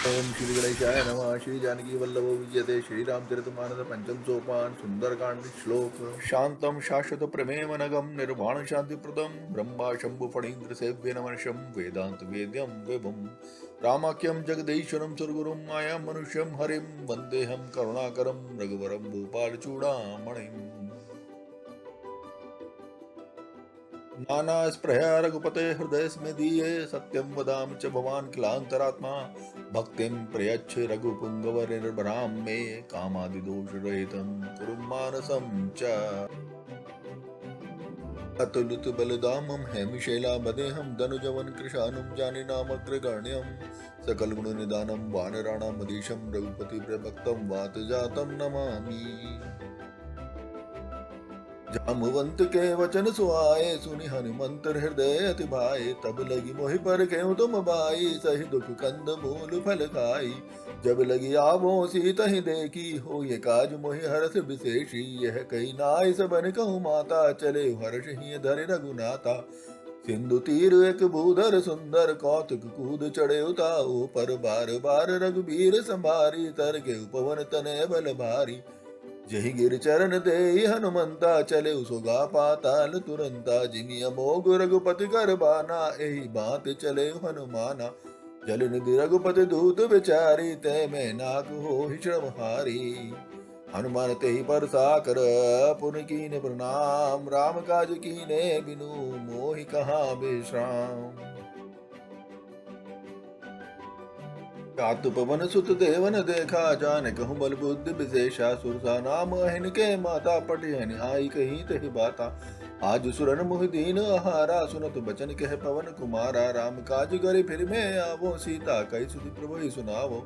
ओम श्री गणेशाय नमः। श्री जानकी वल्लभो विजयते। श्री रामचरितमानस पंचम सोपान सुंदरकांड श्लोक। शांतम शाश्वत प्रमेमनगम निर्वाण शांति प्रदम ब्रह्मा शंभु फणीन्द्र सेव्य नमर्षम वेदांत वेद्यम विभुम रामाख्यम जगदीश्वरम सुरगुरुम माया मनुष्यम हरिम वंदेहम करुणाकरम रघुवरम भूपाल चूड़ामणिम। नाना स्पृहया रघुपते हृदय स्मदीये सत्यं वदामि च भवान् किलान्तरात्मा भक्तिं प्रयच्छ रघुपुङ्गव निर्भरां मे कामादिदोषरहितं कुरु मानसं च। अतुलित बलदामं हेमिशैलामदेहं धनुजवन कृशानं जानीनामग्रगण्यं सकल गुण निदानं वानराणामधीशं रघुपति प्रभक्तं वातजातं नमामि। जामवंत के वचन सुहाए सुनि हनुमंत हृदय अति भाए तब लगी मोहि पर केहूँ तुम बाई सही दुख कंद मूल फल खाई। जब लगी आवो सी तहि देखी हो ये काज मोहि हरष विशेषी यह कही नाय सबन कहूँ माता चले हर्ष ही धरि रघुनाथा। सिंधु तीर एक भूधर सुंदर कौतुक कूद चढ़े उताओ पर बार बार रघुबीर संभारी तर के उपवन तनय बल भारी। जहि गिर चरण दे हनुमंता चले सुगा पाताल तुरंता जिमि अमोघ रघुपति कर बाना एहि बात चले हनुमाना। जल निधि रघुपति दूत विचारी तय में नाक हो श्रमहारी। हनुमान ते पर साकर पुन कीन प्रणाम राम काज कीने बिनु मोहि कहा विश्राम। कातु पवन सुत देवन देखा जान कहूँ बल बुद्धि विशेषा सुरसा नाम अहिन के माता पटिहन आई कही तहि बाता। आज सुरन मुहि दीन आहारा सुनत बचन कह पवन कुमारा राम काज करे फिर मैं आवो सीता कही सुधि प्रभु सुनावो।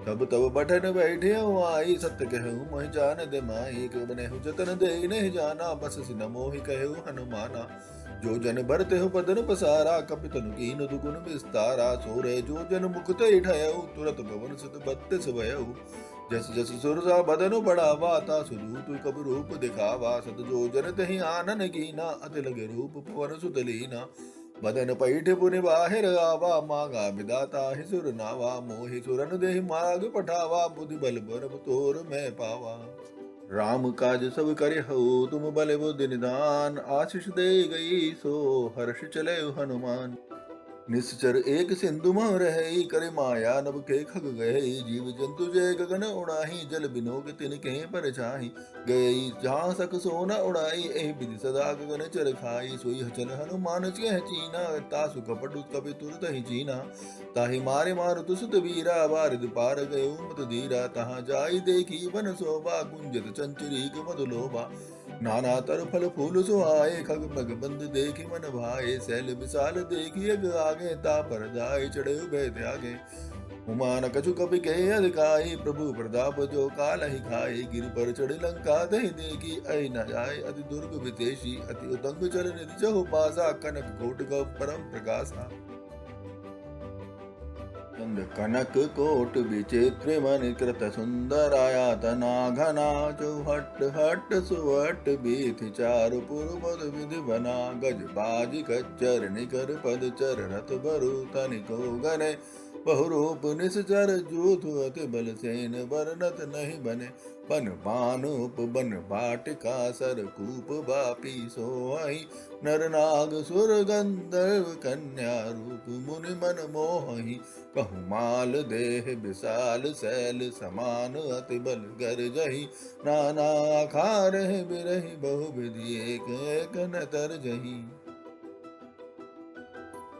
तब तब बठन बैठे आई सत्य कहूँ मोहि जान दे माई कबने जतन दे नहीं जाना बस सिन मोहि कहूँ हनुमाना। जो जन भरते हो पदन पसारा कपितनु कीन दुगुन विस्तारा सोरे जो जन मुख ते ठयऊ तुरत पवन सुत बत्तीस भयऊ। जस जस सुरसा बदनु बढ़ावा ता सुदूत कब रूप दिखावा सत जो जन तहि आनन कीना अति लगे रूप पवन सुत लीना। बदन पैठ पुनि बाहिर आवा मांगा विदाता ही सुर नावा मोहि सुरन देहि मार्ग पठावा बुद्धि बल बर तोर मैं पावा। राम काज सब करे हो तुम बल बुद्धि निदान आशीष दे गई सो हर्ष चले हनुमान। निश्चर एक सिंधु मह रहे करे माया नभ के खग गए जीव जंतु जय गगन उड़ाही जल बिनोग तिन कहीं पर छाही। गई जहाँ सक सोना उड़ाई एहि विधि सदा गगन चर खाई सोई चल हनुमान चह चीना तासु कपट कपि तुरत ही चीना। ताहि मारे मारुत सुत वीरा बारिद पार गयो मत धीरा तहाँ जाई देखी वन शोभा कुंजत चंचरीक मधुलोभा। नाना तर फल फूल सुहाए खग मग बंद देखी मन भाए सैल विशाल देखी अग आगे ता पर जाए चढ़े भय त्यागे। हुमान कछु कपि कहे अधिकाई प्रभु प्रताप जो काल ही खाए गिर पर चढ़ लंका दही देखी ऐ न जाए अति दुर्ग विदेशी अति उतंग चल निधि चहु पासा कनक कोट परम प्रकाशा। कनक कोट विचित्र मन कृत सुंदरायतना घना जो हट हट सुवट बीथ चारु पुरपद विधि बना। गज बाज कच्चर निकर पद चर रथ बरु तनिको गने बहुरूप निश्चर जूथ अति बल सेन बरनत नहीं बने। बन भानुप बन भाटिका सर कूप बापी सोहई नर नाग सुर गंधर्व कन्या रूप मुनि मन मोहि। कहु माल देह विशाल शैल समान अति बल गर जही। नाना खार बिरही बहु विधि एक एक न तर जही।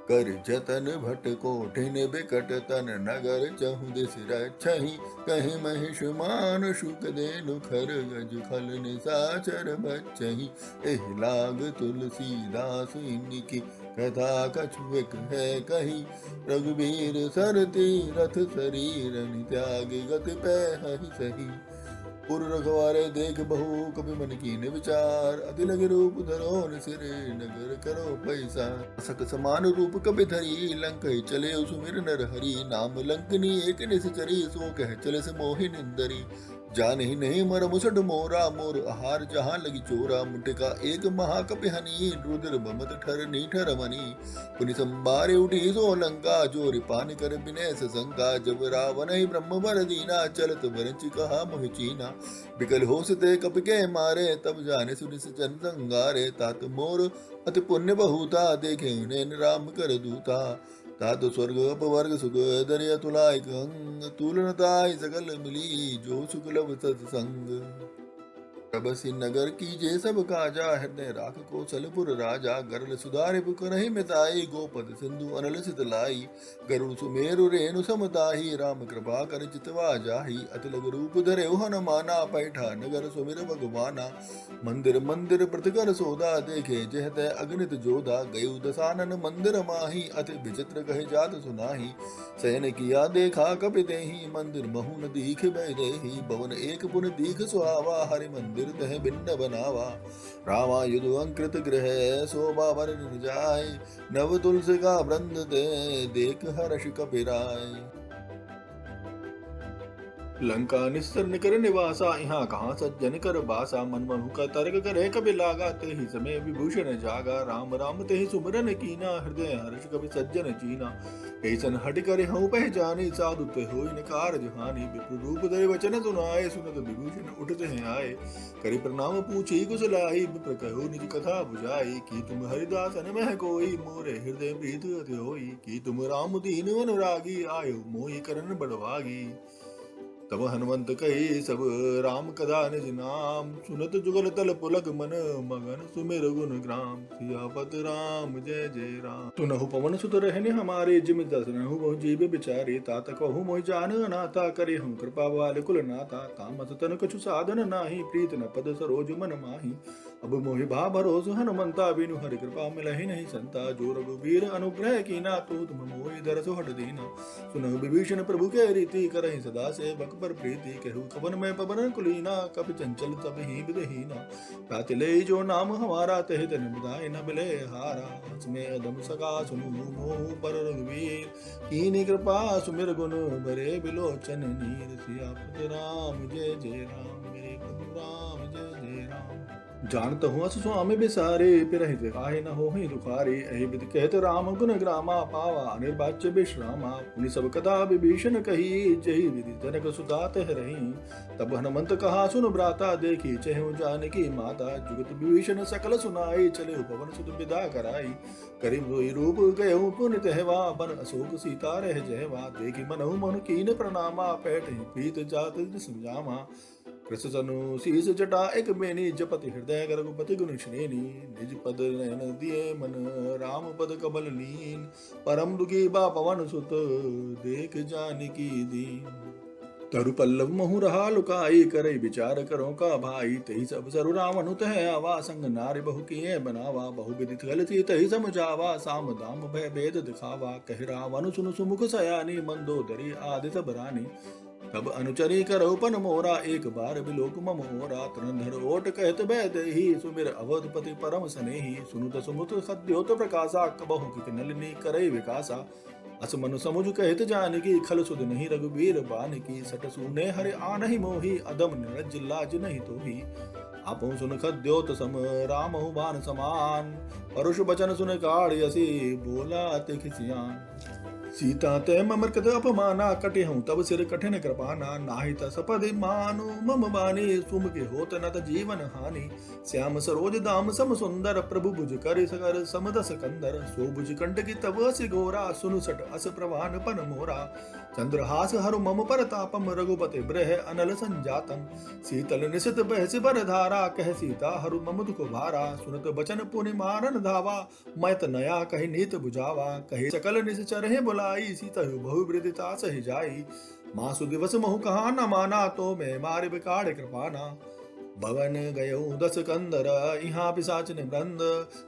कर जतन भट कोठिन बिकट तन नगर चहु दिस रक्षहि। कहि महिष मान शुक देनु खर गज खल निसाचर बच्चहि। एहि लाग तुलसीदास इनकी कथा कछुक है कही। रघुबीर सर तीरथ शरीर त्याग गति पै हहि सही। पुर रखवारे देख बहु कपि मन कीन विचार अति लगे रूप धरो सिरे नगर करो पैसा। सक समान रूप कपि धरी लंक चले सुमिर नर हरि नाम लंकनी एक निश्चरी सो कह चले से मोहि निंदरी। जान ही नहीं मर मुसड मोरा मोर आहार जहाँ लगी चोरा मुटिका एक महाकपि हनी रुद्र बमत ठरनी ठरमनी पुनि संबारे उठी सो लंका जोर पान कर बिने ससंका जब रावण ही ब्रह्म वर दीना चलत वरंच कहा मोहि चीना बिकल हो सते कप के मारे तब जाने सुनि सजन संगारे तात मोर अति पुण्य बहुता देखे उन्हें राम कर दूता तात स्वर्ग अपवर्ग सुख दरिया तुलाय अंग तुलनताय सकल मिली जो सुख लब सत्संग तबसी नगर कीजे सब काजा हृदय राख कौशलपुर राजा गरल सुधारि पुक नहीं मिताई गोपद सिंधु अनल सित लाई गरुड़ सुमेरु रेणु समताही राम कृपा कर चितवा जाही अतिलग रूप धरे हनुमाना पैठा नगर सुमिर भगवाना मंदिर मंदिर प्रतिकर सोदा देखे जहते अगणित जोधा गयु दसानन मंदिर माही अति विचित्र कहे जात सुनाही शयन किया देखा कपिते ही मंदिर महु न दीख बैदेही भवन एक पुन दीख सुहावा हरि मंदिर तह भिन्न बनावा रामा युद्ध अंकृत गृह शोभा वर जाय नव तुलसी का वृंद दे देख हर्ष कपिराय लंका निस्तर निकर निवासा यहाँ कहाँ सज्जन कर बासा मनमहु का तर्क करे कबि लागा ते ही समय विभूषण जागा राम राम ते ही सुमरन कीना हृदय हर्ष कवि सज्जन चीना ऐसन हट करे हूँ पहचानी साधु ते होई न कारज हानि विप्र रूप दय वचन सुनाए सुनत विभूषण उठते हैं आए करि प्रणाम पूछी कुशलाई विप्र कहो निज कथा बुझाई की तुम हरिदास अनमह कोई मोरे हृदय प्रीत अति होई की तुम राम दीन अनुरागी आयो मोहि करन बड़वागी तब हनुमंत कही सब राम कदा निज नाम सुनत जुगल तल पुलक मन मगन सुमिर गुण ग्राम सियापत राम जय जय राम तुनहु पवन सुत रहने हमारे जिम दसनहु बहु जीव बिचारे तात कहु मोहि जान अनाथा करे हम कृपा वाले कुल नाथा तामस तन कछु साधन नाही प्रीत न पद सरोज मन माही अब मोहि भा भरोस हनुमंता बिनु हरि कृपा मिलहि नहीं संता जो रघुवीर अनुग्रह कीना तो तुम मोहि दरस हट दीना सुनहु विभीषण प्रभु के रीति करहि सदा सेवक पर प्रीति कहु कवन में पवन कुलीना कपि चंचल तब ही विदहीना तातिले जो नाम हमारा तह तन बिदाय न बिले हारा हसमे अदम सका सुनु मोह पर रघुवीर कीनी कृपा सुमिर गुण बरे बिलोचन नीर सियापत राम जय जय राम मेरे प्रभु राम जय जय राम जानत हूँ अस स्वामी बिसारे पिरहित काहे न हो ही दुखारे अहि विद कहत राम गुण ग्रामा पावा निर्वाच्य विश्रामा पुनि सब कथा विभीषण कही जही विधि जनक सुता तह रही तब हनुमंत कहा सुन भ्राता देखी चहु जानकी माता जुगत विभीषण सकल सुनाई चले पवन सुत विदा कराई करीब रोई रूप गयहु पुनि तहवा बन अशोक सीता रह जहवा देखी मनहु मन कीन प्रणामा पैठ प्रीत जात समझामा कृष्ण सनु शीस जटा एक बेनी जपति हृदय रघुपति गुण श्रेणी निज पद नयन दिए मन राम पद कबल लीन परम दुखी बा पवन सुत देख जानकी दीन तरु पल्लव महु रहा लुकाई करे विचार करो का भाई तही सब सरु रावण तह आवा संग नारी बहु किए बनावा बहु विदित गलती तही समझावा साम दाम भय भेद दिखावा कह रावण सुन सुमुख सयानी मंदोदरी आदि सब रानी तब अनुचरी करो पन मोरा एक बार बिलोक मम मोरा तुरंधर ओट कहत बैद ही सुमिर अवधपति परम स्नेही सुनुत सुमुत सद्योत प्रकाशा कबहु कित नलिनी करे विकासा अस मनु समुझ कहत जानकी खल सुध नहीं रघुबीर बानकी सट सुने हरे आनहि मोही अदम निरज लाज नहीं तो ही आपो सुन खद्योत सम रामहु बान समान परुष बचन सुन काढ़यसी बोला तिखिसियान सीता ते ममर्कत अपमाना कटे हूँ तब सिर कठिन कृपाना नाहि तपदि मानु मम बानी सुम के होत न त जीवन हानि श्याम सरोज दाम सम सुंदर प्रभु भुज कर सकर समदस कंदर सो भुज कंठ की तब असि घोरा सुनु सट अस प्रवान पन मोरा चंद्रहास हरु मम परतापम रघुपति ब्रह अनल संजातम शीतल निशित बहसि बर धारा कह सीता हरु मम दुख भारा सुनत बचन पुनि मारन धावा मैत नया कहि नीत बुझावा कहे सकल निश्चर है बुलाई सीता बहु वृदिता सहि जाई मासु दिवस महु कहा न माना तो मैं मारे बिकाड़ कृपाना भवन गयो दस कंदर यहाँ पिशाच ने वृंद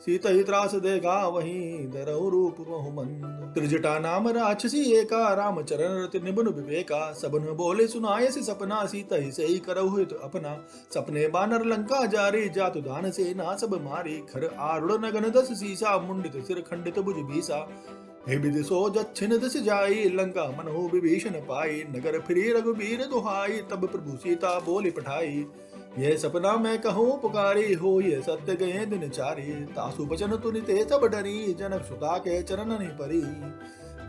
सीता ही त्रास देगा वहीं दरऊ रूप बहुमंद त्रिजटा नाम राक्षसी एका राम चरण रति निबुन विवेका सबन बोले सुनाए से सपना सीता ही सही करहु तो अपना सपने बानर लंका जारी जातु दान से ना सब मारी खर आरुड़ नगन दस सीसा मुंडित सिर खंडित भुज भीसा हे विदिशो दक्षिण दिश जाई, लंका मनहु विभीषण पाई, नगर फिरी रघुबीर दुहाई, तब प्रभु सीता बोली पठाई। यह सपना मैं कहूँ पुकारी, हो ये सत्य गए दिन चारी, तासु बचन तुनि ते सब डरी, जनक सुता के चरण नहीं परी।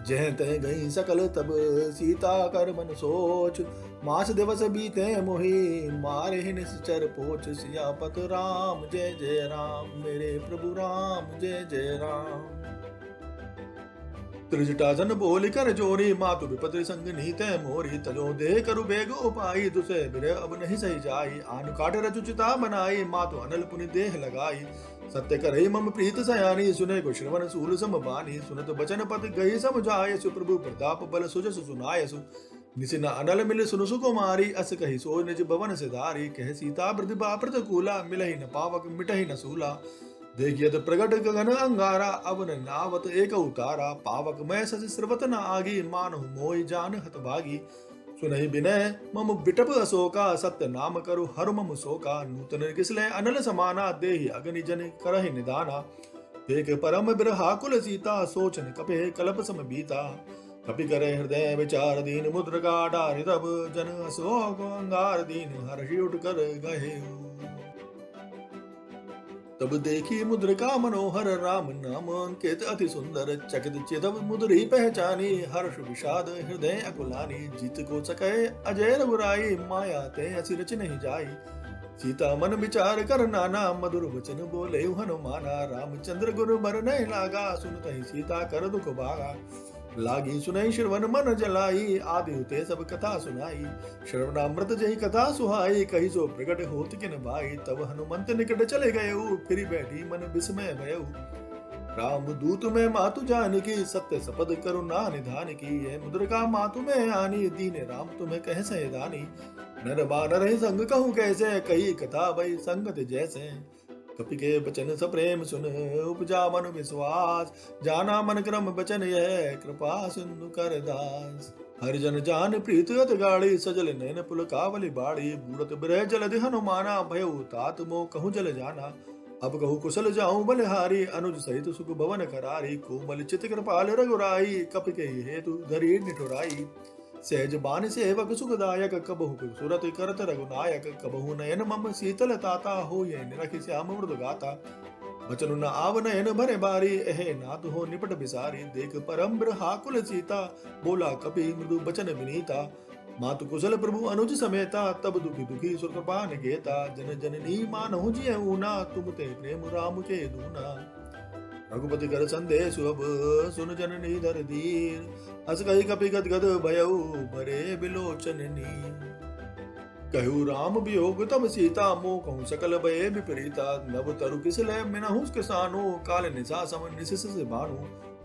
जह तह गई सकल तब सीता कर मन सोच, मास दिवस बीते मोहि, मारे निश्चर पोच, सियापत राम जय जय राम, मेरे प्रभु राम जय जय राम। त्रिजटा जन बोली कर जोरी, मातु विपति संग नीते मोरी, तजो दे करु बेग उपाई, दुसे बिरे अब नहीं सही जाई, आन काट रचुचिता बनाई, मातु अनल पुनि देह लगाई। सत्य करई मम प्रीत सयानी, सुने को श्रवण सूल सम बानी, सुनत बचन पत गई समझायसु, प्रभु प्रताप बल सुजस सुनायसु। निसिन अनल मिल सुनु सुकुमारी, अस कही सो निज भवन सिधारी, कह सीता प्रतिभा प्रतिकूला, मिलहि न पावक मिटहि न सूला। देखियत प्रगट गगन अंगारा, अवन नावत एक उतारा, पावक मैं सच स्रवत न आगी, मानहु मोहि जान हत भागी। सुनहि बिनय मम बिटप अशोका, सत्य नाम करु हर मम शोका, नूतन किसले अनल समाना, देहि अग्नि जन करहि निदाना। देख परम बिरहाकुल सीता, सोचन कपे कल्प सम बीता, कपि करे हृदय विचार दीन, मुद्र का डारि तब जन अशोक अंगार दीन, हर्षि उठ कर गहे। तब देखी मुद्रिका मनोहर, राम नाम अंकित अति सुंदर, चकित चिदब मुद्री पहचानी, हर्ष विषाद हृदय अकुलानी, जीत को सके अजय रघुराई, माया ते असी रच नहीं जाई। सीता मन विचार कर नाना, मधुर वचन बोले हनुमाना, रामचंद्र गुरु बर नहीं लागा, सुनतहि सीता कर दुख भागा। लागी सुनई श्रवण मन जलाई, आदि हुते सब कथा सुनाई, श्रवणामृत जही कथा सुहाई, कही सो प्रकट होत किन भाई। तब हनुमंत निकट चले गए, फिर बैठी मन विस्मय भयउ। राम दूत में मातु जानकी, सत्य सपद करुणा निधान की, यह मुद्रिका मातु में आनी, दीन राम तुम्हें कह सहे दानी। नर बानर संग कहूँ कैसे, कही कथा भई संगत जैसे। कपि के बचन सप्रेम सुन, उपजा मन विश्वास, जाना मन क्रम बचन यह, कृपा सिंधु कर दास। हरिजन जान प्रीत अत गाड़ी, सजल नैन पुल कावली बाड़ी, बूढ़त बिरह जलधि हनुमाना, भयउ तात मोह कहूँ जल जाना। अब कहूँ कुशल जाऊं बलिहारी, अनुज सहित सुख भवन करारी, कोमल चित कृपाल रघुराई, कपि के हेतु धरी निठुराई। सहज बान सेवक सुखदायक, कबहु सुरत करत रघुनायक, कबहु नयन मम शीतल ताता, हो ये निरखि श्याम मृदु गाता। बचन न आव नयन भरे बारी, एह नाथ हो निपट बिसारी, देख परम बिरहाकुल सीता, बोला कपि मृदु बचन विनीता। मातु कुशल प्रभु अनुज समेता, तब दुखी दुखी सुर कृपा निकेता, जन जननी मानहु जिय ऊना, तुम ते प्रेम राम के दूना। रघुपति कर संदेश अब, सुन जननी धर धीर, हस कही कपि गदगद भयउ, भरे बिलोचन नीर। कहु राम वियोग तब सीता, मोह कहूँ सकल भय विपरीता, नभ तरु किसले मिनहु किसानो, काल निशा सम निशिष से भानु।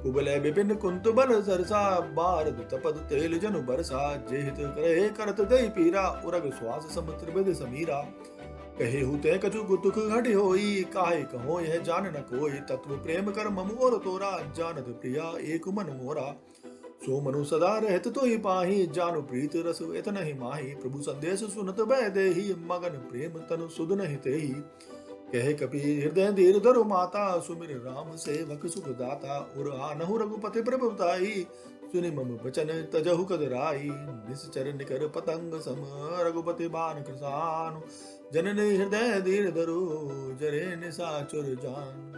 कुबले विपिन कुंत बल सरसा, बारद तपद तेल जनु बरसा, जेहित करे करत दई पीरा, उरग श्वास सम त्रिविध समीरा। कहे हुते कछु दुख घट होई, काहे कहो यह जान न कोई, तत्व प्रेम कर मम और तोरा, जानत प्रिया एक मन मोरा। सो मनु सदा रहत तो ही पाही, जानु प्रीत रस इतना ही माही, प्रभु संदेश सुनत भय देही, मगन प्रेम तनु सुध नहीं तेही। कहे कपि हृदय धीर धरु माता, सुमिर राम सेवक सुख दाता, उर आनहु रघुपति प्रभुताई, सुनि मम बचन तजहु कदराई। निश्चर निकर पतंग सम, रघुपति बान कृसानु, जननी हृदय धीर धरु, जरे निशाचर जान।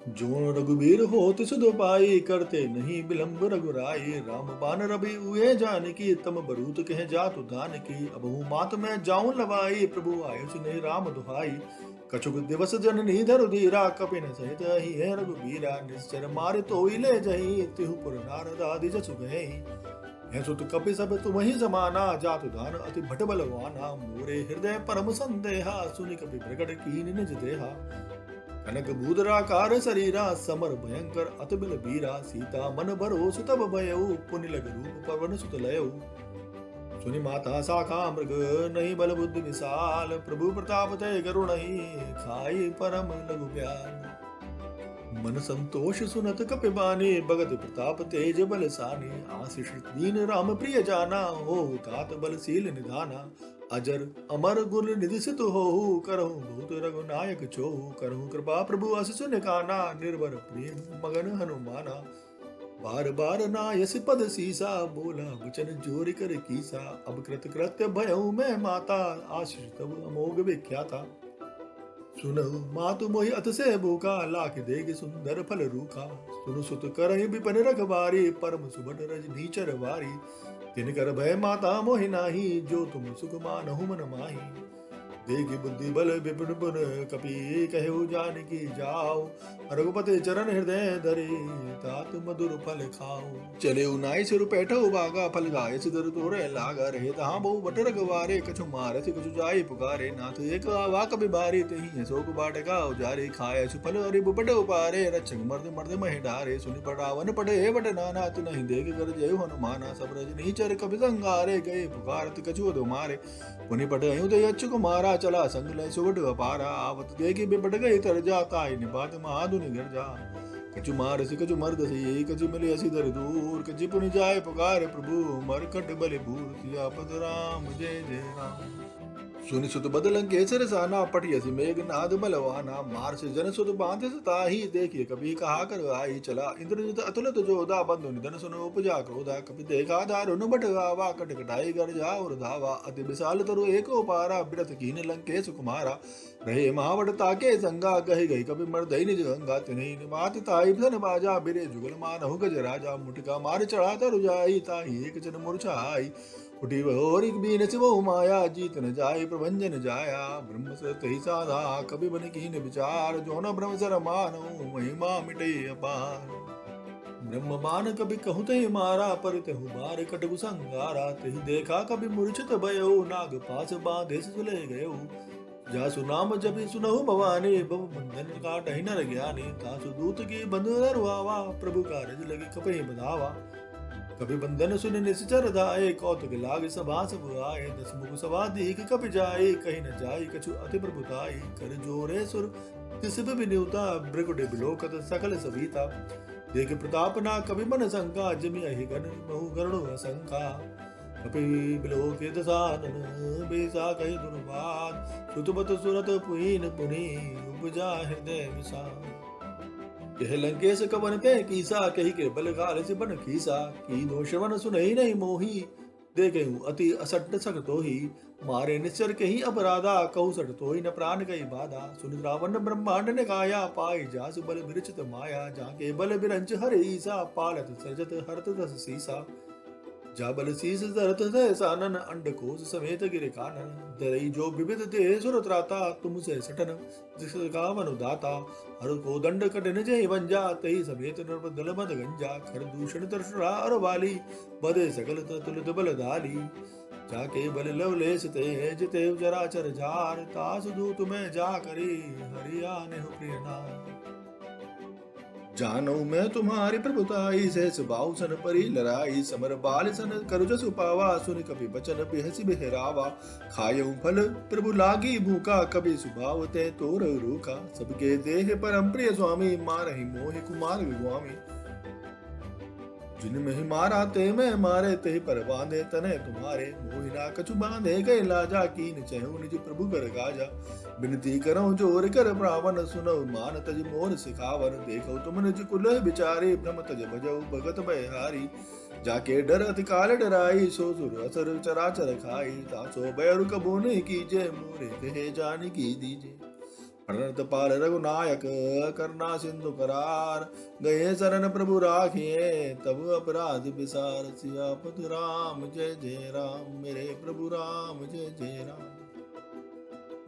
जो रघुबीर होत सुध पाई, करते नहीं विलंब रघुराई, राम बान रवि हुए जानकी, तम बरूत कह जातु दानकी। अबहु मात में जाऊं लवाई, प्रभु आयुष नहीं राम दुहाई। कछुक दिवस जननी धरु धीरा, कपिन सहित ही है रघुबीरा, निश्चर मार तो ले जही, तिहु पुर नारद आदि जसु गए। है सुत कपि सब तुम ही समाना, जातु दान अति भट बलवाना, मोरे हृदय परम संदेहा, सुनि कपि प्रकट कीन निज देहा। कनक बूदराकार शरीरा, समर भयंकर अतबिल बीरा, सीता मन भरोस तब भयउ, पुनि लग रूप पवन सुत लयउ। सुनि माता शाखा मृग, नहीं बल बुद्धि विशाल, प्रभु प्रताप तय करुणहि, खाई परम लघु प्याल। मन संतोष सुनत कपिबानी, भगत प्रताप तेज बलसानी, आशीष दीन राम प्रिय जाना, हो तात बलशील निधाना। अजर अमर गुर निधि सित होहु, करहु बहुत रघुनायक छोहु, करहु कृपा प्रभु अस सुन काना, निर्भर प्रेम मगन हनुमाना। बार बार नायस पद सीसा, बोला वचन जोर कर कीसा। अब कृत कृत्य भयऊ मैं माता, आशीष तब अमोघ विख्याता। सुनहु मातु मोहि अत से भूखा, लाख देग सुंदर फल रूखा। सुनु सुत करहि विपिन रखबारी, परम सुबट रजनी चरवारी। तिनकर भय माता मोहि नाही, जो तुम सुख मानहु मन माही। देगी बुद्धि बल विपिन पुन, कपि कहु जानकी जाओ। रघुपति चरण हृदय धरे, तात मधुर फल खाओ। चले उनाई सिर पैठो बागा, फल गाय सिदर तोरे लागा। रहे तहाँ बहु बट रखवारे, कछु मारत कछु जाय पुकारे। नाथ एक आवा कपि बारी, तही शोक बाटका उजारे। खाए सुफल हरि बुपट उपारे, रक्षक मर्द मर्द महि डारे। सुनि पटावन पटे बट नाना, तुनहि देख कर जय हनुमाना। सब रजनी चर कपि संगारे, गए पुकारत कछु मारे। पुनि पट अयोध्य अच्छु कुमारा, चला संग लय सुबट अपारा। आवत देखी बिपट गई तर जाता, निपात महाधुनि गिर जा। कछु मारसी कछु मर्दसी, कछु मिले असी दर दूर। कछु पुनि जाय पुकार प्रभु, मरकट बलि भूर। सियापत राम जय जय राम। सुनि सुत बदल केसर साना, पटियसि मेघनाद बलवाना। मार से जन सुत बांधे ताही, देखिए कभी कहा कर आई। चला इंद्रजित अतुलित जोधा, बंधु निधन सुन उपजा क्रोधा। कभी देखा दारुण बट गावा, कट कटाई कर जा और धावा। अति विशाल तरु एको पारा, बिरथ कीन लंकेश कुमारा। रहे महावट ताके संगा, कही गई कभी मर्दई निज गंगा। तिन्हि निमात ताई धन बाजा, बिरे जुगल मानहु गज राजा। मुटिका मार चढ़ा तरु जाई, ताही एक जन मूर्छा आई। उठी और बीन से वो माया, जीत न जाए प्रभंजन जाया। ब्रह्म सत ही साधा, कभी बन कीन विचार। जो न ब्रह्म सर मानो, महिमा मिटे अपार। ब्रह्म बान कभी कहु ते मारा, पर तेहु बार कटु संगारा। तेहि देखा कभी मूर्छित भयो, नाग पास बांधे सुले गयो। जासु नाम जपि सुनहु भवानी, भव बंधन काटहि नर ज्ञानी। तासु दूत की बंधु रुआवा, प्रभु कारज लगे कपहि बधावा। कभी बंधन सुन निश्चर धाये, कौतुक लाग सभा सब आए। दस मुख सभा दीख कपि जाए, कहीं न जाए कछु अति प्रभुताई। कर जोरे सुर तिस बिनुता, भृगुड बिलोकत सकल सभीता। देख प्रताप ना कभी मन शंका, जमि अहि गण बहु गरुड़ असंका। कपि बिलोके दसानन, बेसा कहि दुर्वाद। सुतबत सुरत पुहीन पुनि, उपजा हृदय विषाद। यह लंकेश कवन पे कीसा, कही के बल घाल से बन खीसा। की दो श्रवण सुनहि नहीं मोही, देखे अति असट सक तो ही। मारे निश्चर कही अपराधा, कहु सट तो ही न प्राण कही बाधा। सुन रावण ब्रह्मांड ने गाया, पाई जासु बल विरचित माया। जाके बल बिरंच हर ईसा, पालत सजत हरत दस सीसा। जा बल शीस धरत सानन, अंडकोश समेत गिर कानन। दरई जो विविध देह सुर त्राता, तुमसे सटन जिस कामनु दाता। हर को दंड कटन जय बंजा, तही समेत नर्मदल मद गंजा। खर दूषण तरसरा अर वाली, बदे सकल तुलित बल दाली। जाके बल लवलेश तेज तेव चराचर झार। तास दूत में जा करी, हरिया ने प्रिय नार। जानू मैं तुम्हारी प्रभुताई, सहस बाहु सन परी लड़ाई। समर बाल सन कर जसु पावा, सुन कपि बचन बिहसि बिहरावा। खायऊ फल प्रभु लागी भूखा, कभी सुभाव ते तोर रूखा। सबके देह परम प्रिय स्वामी, मारहि मोहि कुमार विगवामी। जिन में मारा ते में मारे, ते पर बांधे तने तुम्हारे। मोहि ना कछु बांधे गए लाजा, कीन चहु निज प्रभु कर गाजा। बिनती करो जोर कर प्रावन, सुनो मान तज मोर सिखावन। देखो तुम निज कुल बिचारे, भ्रम तज भजऊ भगत बहारी। जाके डर अति काल डराई, सो सुर असर चराचर खाई। तासो बैरु कबो नहीं कीजे, मोरे कहे जान की दीजे। प्रणत पाल रघुनायक, करना सिंधु करार। गए शरण प्रभु राखिए, तब अपराध विसार। सियापत राम जय जय राम, मेरे प्रभु राम जय जय राम।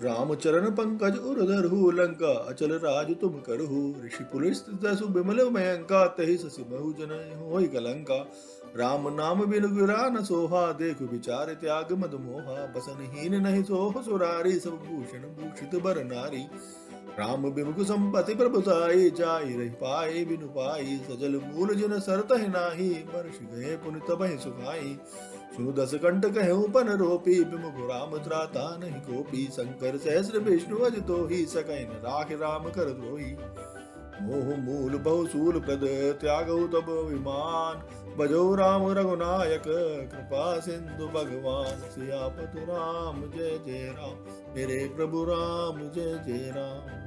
राम चरण पंकज उर धरहु, लंका अचल राज तुम करहु। ऋषि पुलिस दसु बिमल मयंका, तहि ससि बहु जन होई कलंका। राम नाम बिनु गिरा न सोहा, देखु विचार त्याग मद मोहा। बसन हीन नहीं सोह सुरारी, सब भूषण भूषित बर नारी। राम विमुख संपत्ति प्रभुताई, जाई रही पाई बिनु पाई। सजल मूल जिन सरत नाही, वर्ष गए पुनि तबहि सुखाई। सुनु दस कंठ कहूँ पन रोपी, विमुख राम त्राता नहीं कोपी। शंकर सहस्र विष्णु अज तो ही, सकै न राख राम कर द्रोही। मोह मूल बहु सूल प्रद, त्यागऊ तब विमान। भजो राम रघुनायक, कृपा सिंधु भगवान। सियापत राम जय जय राम, मेरे प्रभु राम जय जय राम।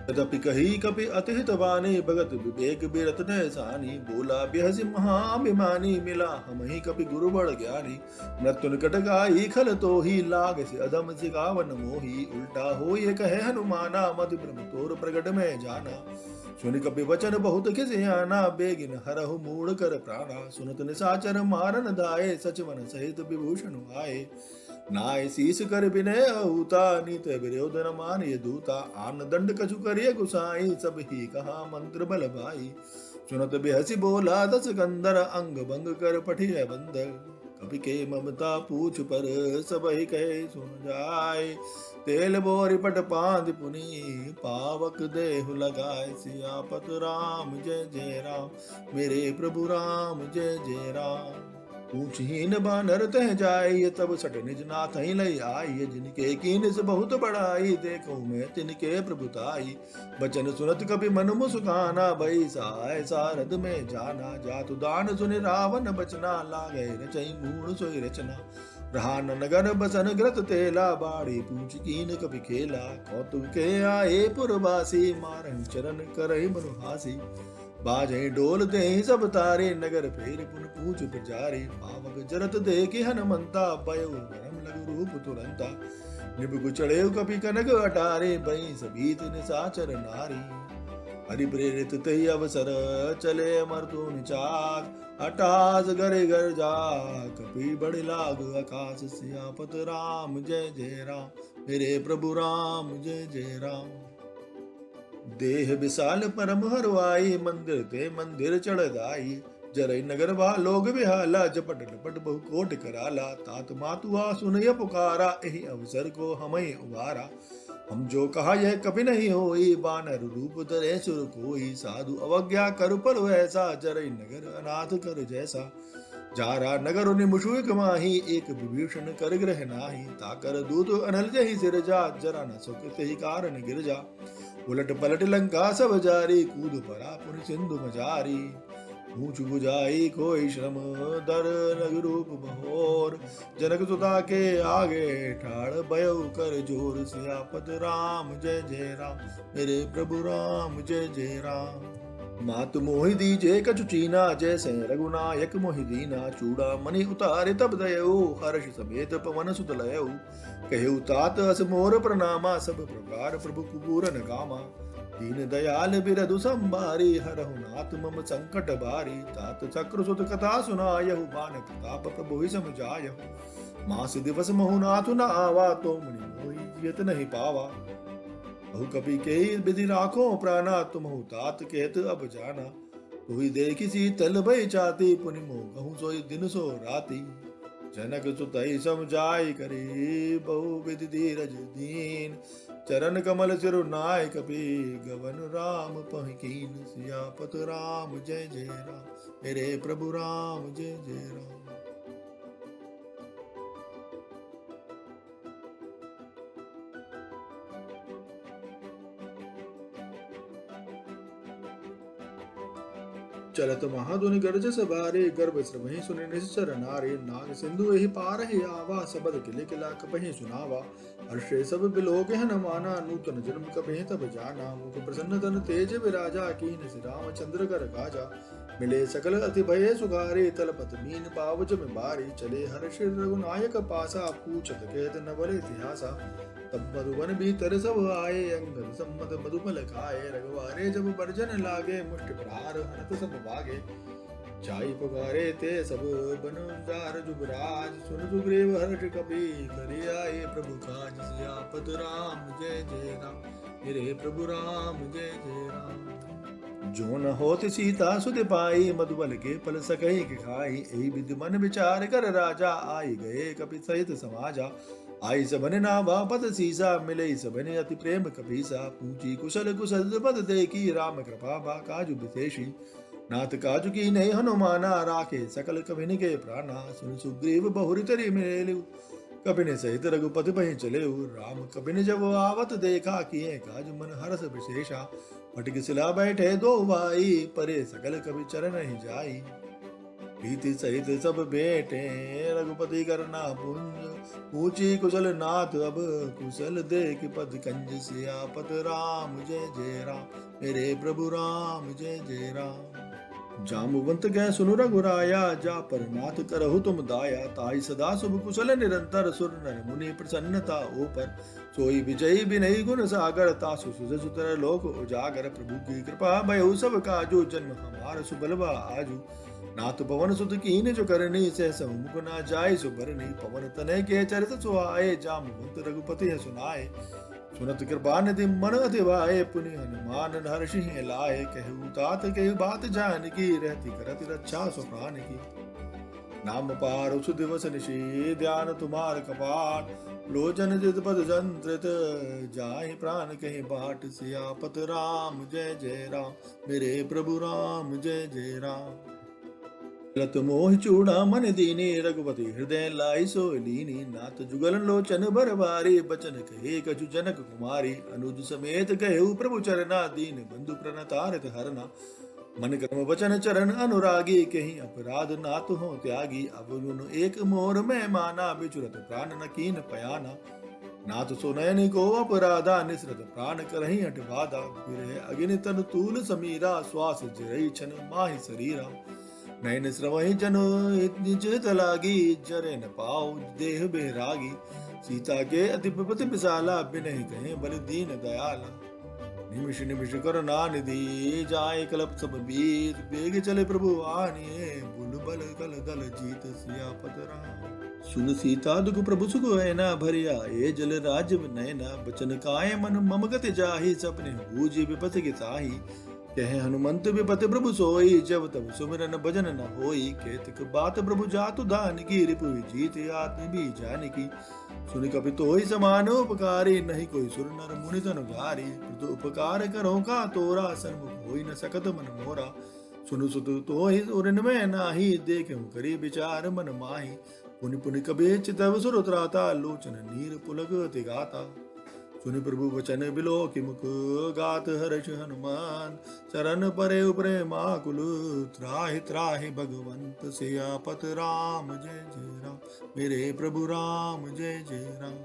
तदपि कही कपि अतिहित वाणी भगत विवेक बिरत न सानी बोला बिहसि महाभिमानी मिला हम ही कपि गुरु बड़ ज्ञानी मृत्यु निकट गाई खल तो ही लाग से अधम सिगावन मोही उल्टा हो ये कहे हनुमाना मति ब्रह्म तोर प्रगट में जाना सुनि कपि वचन बहुत खिसियाना बेगिन हरहु मूढ़ कर प्राणा सुनत निसाचर मारन दाए सचवन सहित विभूषण आए नाय शीस कर विनय अहूता नीत विरोध न मान ये दूता आन दंड कछु करिय गुसाई सब ही कहा मंत्र बल भाई सुनत बिहसी बोला दस कंदर अंग भंग कर पठिय बंदर कपि के ममता पूछ पर सब ही कहे सुन जाय तेल बोरी पट पांद पुनी पावक देहु लगाए सियापत राम जय जय राम मेरे प्रभु राम जय जय राम ऊंचहीन बानर तह जाय तब सट निज नाथ ही लई आई जिनके कीन से बहुत बड़ाई देखो मैं तिनके प्रभुताई बचन सुनत कपि मन मुस्काना भई सहाय सारद में जाना जातु दान सुनि रावण बचना लागे रचई मूढ़ सोई रचना रहा नगर बसन ग्रत तेला बाड़ी पूछ कीन कपि खेला कौतुक के आए पुरवासी मारन चरण करहि मनुहासी बाजहि डोल दे सब तारे नगर फेर पुन पूछ प्रजारे पावक जरत देखे हनुमंता भयो गरम लघु रूप तुरंता निबु चढ़े कपि कनक अटारे बई सबीत निसाचर नारी हरि प्रेरित तही अवसर चले मर्तु निचार हठास गरे गर जा कपि बड़े लाग आकाश सियापत राम जय जय राम मेरे प्रभु राम जय जय राम देह विशाल परम हरवाई मंदिर ते मंदिर चढ़ दाई जरई नगर वा लोग बिहाला जपट लपट बहु कोट कराला तात मातुआ सुनय पुकारा एहि अवसर को हमई उबारा हम जो कहा यह कभी नहीं होई बानर रूप धरे सुर कोई साधु अवज्ञा कर पर वैसा जरई नगर अनाथ कर जैसा जारा नगर उनि मुशुक माही एक विभीषण कर ग्रह नाही ताकर दूत अनल जहि सिर जा जरा न सुख तेहि कारण गिर जा उलट पलट लंका सब जारी कूद परा पुन सिंधु मजारी ऊंच बुझाई कोई श्रम दर नग रूप बहोर जनक सुता के आगे ठाड़ भयो कर जोर सियापत राम जय जय राम मेरे प्रभु राम जय जय राम मातु मोहि दीजे कछु चीना जैसे रघुनायक मोहि दीना चूड़ा मणि उतारे तब दयऊ हर्ष समेत पवन सुत लयऊ कहु तात अस मोर प्रणामा सब प्रकार प्रभु कुबूरन कामा दीन दयाल बिरधु संभारी हरहु नाथ मम संकट बारी तात चक्र सुत कथा सुनायहु बान प्रताप प्रभु ही समझायहु मास दिवस महु नाथ न आवा तो मुनि मोहि जियत नहीं पावा बहु कपि के विधि राखो प्राणा तुम तात कहत अब जाना तु ही देखी सी तल भई चाती पुनि मोह कहूँ सोई दिन सो राती जनक सुतई समझाई करी बहु विधि धीरज दीन चरण कमल सिरु नाय कपि गवन राम पहिकीन सियापत राम जय जय राम मेरे प्रभु राम जय जय राम चलत महाधुनि गर्ज सबारे गर्भ श्रवहि सुनि निश्चर नारे नाग सिंधु एहि पार ही आवा सबद किले किला कपहि सुनावा हर्षे सब बिलोक हनुमाना नूतन जन्म कपहि तब जाना मुख प्रसन्न तन तेज विराजा कीन श्री रामचंद्र कर काजा मिले सकल अति भय सुगारे तलपत मीन पावच में बारी चले हर्ष रघुनायक पासा पूछत कहत नवल इतिहासा तब मधुबन भीतर सब आए अंगद सम्मत मधुमल खाए रघुवारे जब बर्जन लागे मुष्ट प्रहार हरत सब भागे चाई पुकारे ते सब बनजार जुबराज सुन सुग्रीव हर्ष कपि करि आए प्रभु काज सियापत राम जय जय राम मेरे प्रभु राम जय जय राम जो न होत सीता सुध पाई मधुबल के पल सकहि के खाई एहि विधि मन विचार कर राजा आई गए कपि सहित समाजा आई सबने नावा पद सीसा मिले सबने अति प्रेम कपीसा पूछी कुशल कुशल पद देखी राम कृपा बा काजु विशेषी नाथ काजु की नहीं हनुमाना राखे सकल कभिन के प्राणा सुन सुग्रीव बहुरी तरी मेलु कपिन सहित रघुपति बहि चले राम कपिन जब आवत देखा किए काज मन हरस विशेषा पटक सिला बैठे दो भाई परे सकल कवि चरण ही जाई प्रीति सहित सब बेटे रघुपति करना पुंज ऊंची कुशल नाथ अब कुशल देख पद कंज सियापत राम जय जय राम मेरे प्रभु राम जय जय राम। जामवंत कह सुनु रघुराया जा पर नाथ करहु तुम दाया ताई सदा शुभ कुशल निरंतर सुर नर मुनि प्रसन्नता ऊपर सोई विजयी विनयी गुण सागर तासु सुध सुतर लोक उजागर प्रभु की कृपा भयउ सब काजू जन्म हमार सुबलवा आजू नाथ पवन सुत कीन जो करनी से समुख ना जाय सुबरनी पवन तनय के चरित सुहाए जामवंत रघुपति सुनाए सुनत कृपा निधि मन अतिवाए पुनि हनुमान हर्षि लाए कहु तात कहु बात जान की रहती करत रक्षा सो प्राण की नाम पार उस दिवस निशी ध्यान तुम्हार कपाट लोचन जित पद जंत्रित जाहि प्राण कहीं बाट सियापत राम जय जय राम मेरे प्रभु राम जय जय राम। लत मोह चूड़ा मन दीनी रघुपति हृदय लाई सो लीनी नाथ जुगल लोचन भर भारी बचन कहे कछु जनक कुमारी अनुज समेत कहु प्रभु चरना दीन बंधु प्रणतारत हरना मन कर्म वचन चरण अनुरागी कहीं अपराध नाथ हो त्यागी अब एक मोर में माना बिचुरत प्राण न कीन पयाना नाथ सुनयन को अपराधा निसरत प्राण करही हट बाधा विरह अग्नि तन तूल समीरा श्वास जरई छन माहि शरीरा नैन श्रवहि जनो निज तलागी जरे न पाओ देह बेरागी सीता के अति विपति विशाला बिनहि कहे बल दीन दयाला निमिष निमिष कर निधि जाए कलप सब बीत बेग चले प्रभु आनिए बुल बल कल दल जीत सियापत राम। सुन सीता दुख प्रभु सुख है ना भरिया ये जल राजव नयना बचन काय मन मम गति जाहि सपने बूझी विपत के ताही कहे हनुमंत विपत प्रभु सोई जब तब सुमिरन भजन न होई केतक बात प्रभु जातु दान की रिपु जीत आत्म भी जान की सुन कपि तोहि समान उपकारी नहीं कोई सुर नर मुनि तनु गारी तो उपकार करो का तोरा सन्मुख होई न सकत मन मोरा सुनु सुत तोहि उरन में नाही देखूं करी विचार मन माही पुनि पुनि कबि चितव सुर त्राता लोचन नीर पुलक तिगाता सुनि प्रभु वचन बिलो कि मुख गात हर्ष हनुमान चरण परे उपरे माकुल त्राहि त्राहि भगवंत सियापत राम जय जय राम मेरे प्रभु राम जय जय राम।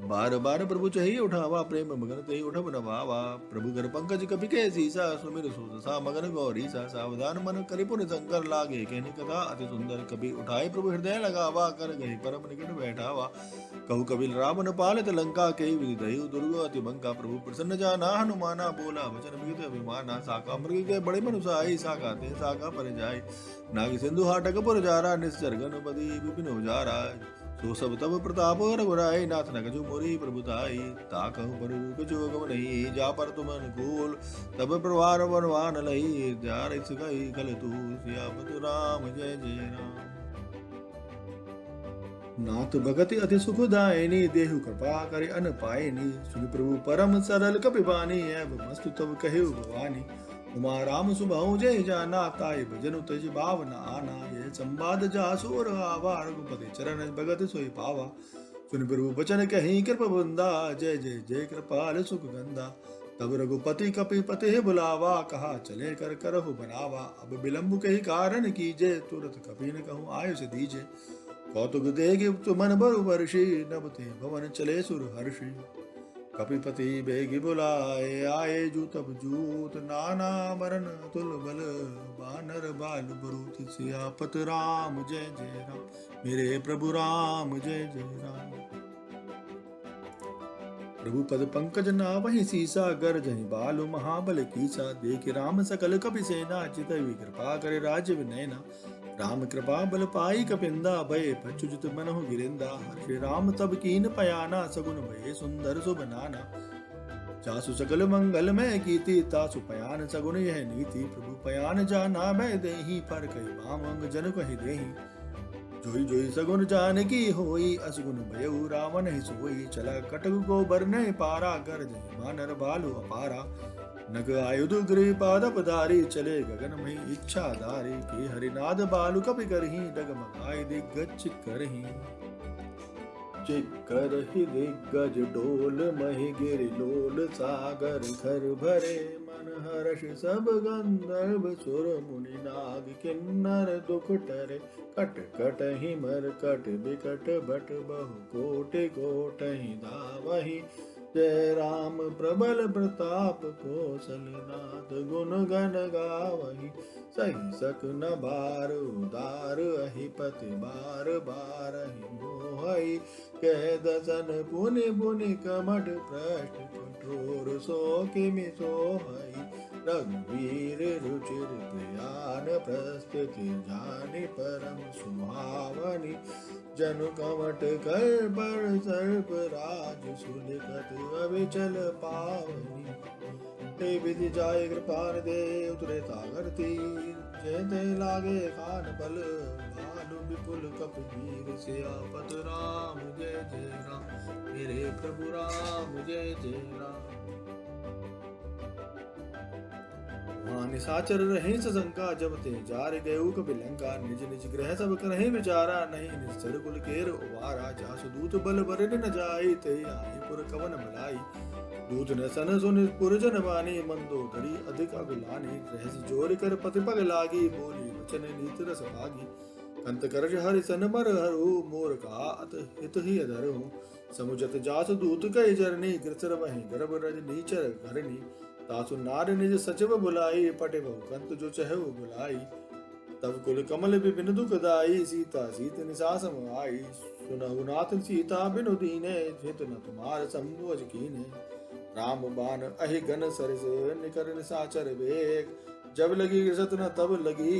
बार बार प्रभु चही उठावा प्रेम मगन ते उठब नवावा प्रभु कर पंकज कपि के सीसा सुमिर सोदसा मगन गौरी सा सावधान मन करि पुन शंकर लागे कहने कथा अति सुंदर कभी उठाए प्रभु हृदय लगावा कर गए परम निकट बैठावा कहु कबीर रावण पालित लंका के विधि दयु दुर्ग अति बंका प्रभु प्रसन्न जाना हनुमाना बोला वचन विगत अभिमाना साका मृग के बड़े मनुसाई साका ते साका पर जाय नाग सिंधु हाटक पुर जारा निश्चर गण बदी विपिन उजारा सो सब तब प्रताप रघुराई नाथ न कछु मोरी प्रभुताई ताकहु पर कछु गम नहीं जा पर तुम अनुकूल तब प्रवार वरवान लही जार गई कल तू सियापत राम जय जय राम। नाथ भगति अति सुखदायिनी देहु कृपा करे अन पायनी सुन प्रभु परम सरल कपिबानी एव मस्तु तब कहु भवानी उमा राम सुबहु जय जाना ताय भजनु तज भावना आना ये संवाद जासुर आवा रघुपति चरण भगत सोई पावा सुन प्रभु बचन कहीं कृप बंदा जय जय जय कृपाल सुख गंदा तब रघुपति कपिपति बुलावा कहा चले कर करहु बनावा अब विलंब कही कारण कीजे तुरत कपि न कहूँ आयुष दीजे कौतुक देगी मन बरु वर्षि नभते भवन चले सुर हर्षि कपिपति बेगी बुलाए आए जूतब जूत नाना मरण तुल बल बानर बाल बरूत सियापत राम जय जय राम मेरे प्रभु राम जय जय राम। प्रभु पद पंकज नावहि सीसा गर जहि बालु महाबल कीसा देख राम सकल कपि सेना चित कृपा करे राज्य विनयना राम कृपा बल पाई कपिंदा भय पच्युत मनहु गिरिंदा हर्षि राम तब कीन पयाना सगुन भय सुंदर सुबनाना जासु सकल मंगल में कीति तासु पयान सगुन यह नीति प्रभु पयान जाना भय देहि पर कही मामंग जन कहि देहि जोई जोई सगुन जान की होई असगुन भयउ रावण ही सोई चला कटक को बरने पारा कर जय मानर बालु अपारा नग आयुध गृह पादपधारी चले गगन में इच्छाधारी के हरिनाद बालु कपि करही डगमगाए दिग्गज करही चिक्कर ही दिग्गज डोल महि गिर लोल सागर घर भरे गान हर्ष सब गंधर्व सुर मुनि नाग किन्नर दुख टरे कट कट ही मर कट बिकट बट बहु कोटि कोट ही धावहि जय राम प्रबल प्रताप कौशलनाथ गुण गण गावहि सही सक न बार उदार अहिपति बार बार ही मोहि कह दसन पुनि पुनि कमठ पृष्ठ कठोर सो किमि सोहई रघुवीर रुचिर प्रयान प्रस्तुति जानि परम सुहावनी जनु कमट कर पर सर्प राज सुनिकट अविचल पावनी ते विधि जाय कृपान दे उतरे सागर तीर जय ते लागे खान बल भानु विपुल कपीर सियापत राम जय जय राम मेरे प्रभु राम जय जय राम। वहाँ निशाचर रहे सशंका जब ते जार गए कपिलंका निज निज ग्रह सब करहि विचारा नहीं निश्चर कुल केर उवारा जासु दूत बल बरन न जाई ते आई पुर कवन भलाई दूत न सन सुन पुरजन बानी मंदोदरी अधिक अगुलानी रहस जोर कर पति पग लागी बोली वचन नीत रस भागी कंत करज हरि सन मर हरु मोर का अत हित ही अधरु समुझत जास दूत कई जरनी गिरसर वहीं गर्भ रज नीचर घरनी तासु नार निज सचिव बुलाई पटे बहु कंत जो चहु बुलाई तब कुल कमल विपिन दुखदाई सीता सीत निसास आई सुनहु नाथ सीता बिनु दीने हित न तुम्हार संबोज कीने राम बाण अहि घन सरस निकर निसाचर वेग जब लगी सत न तब लगी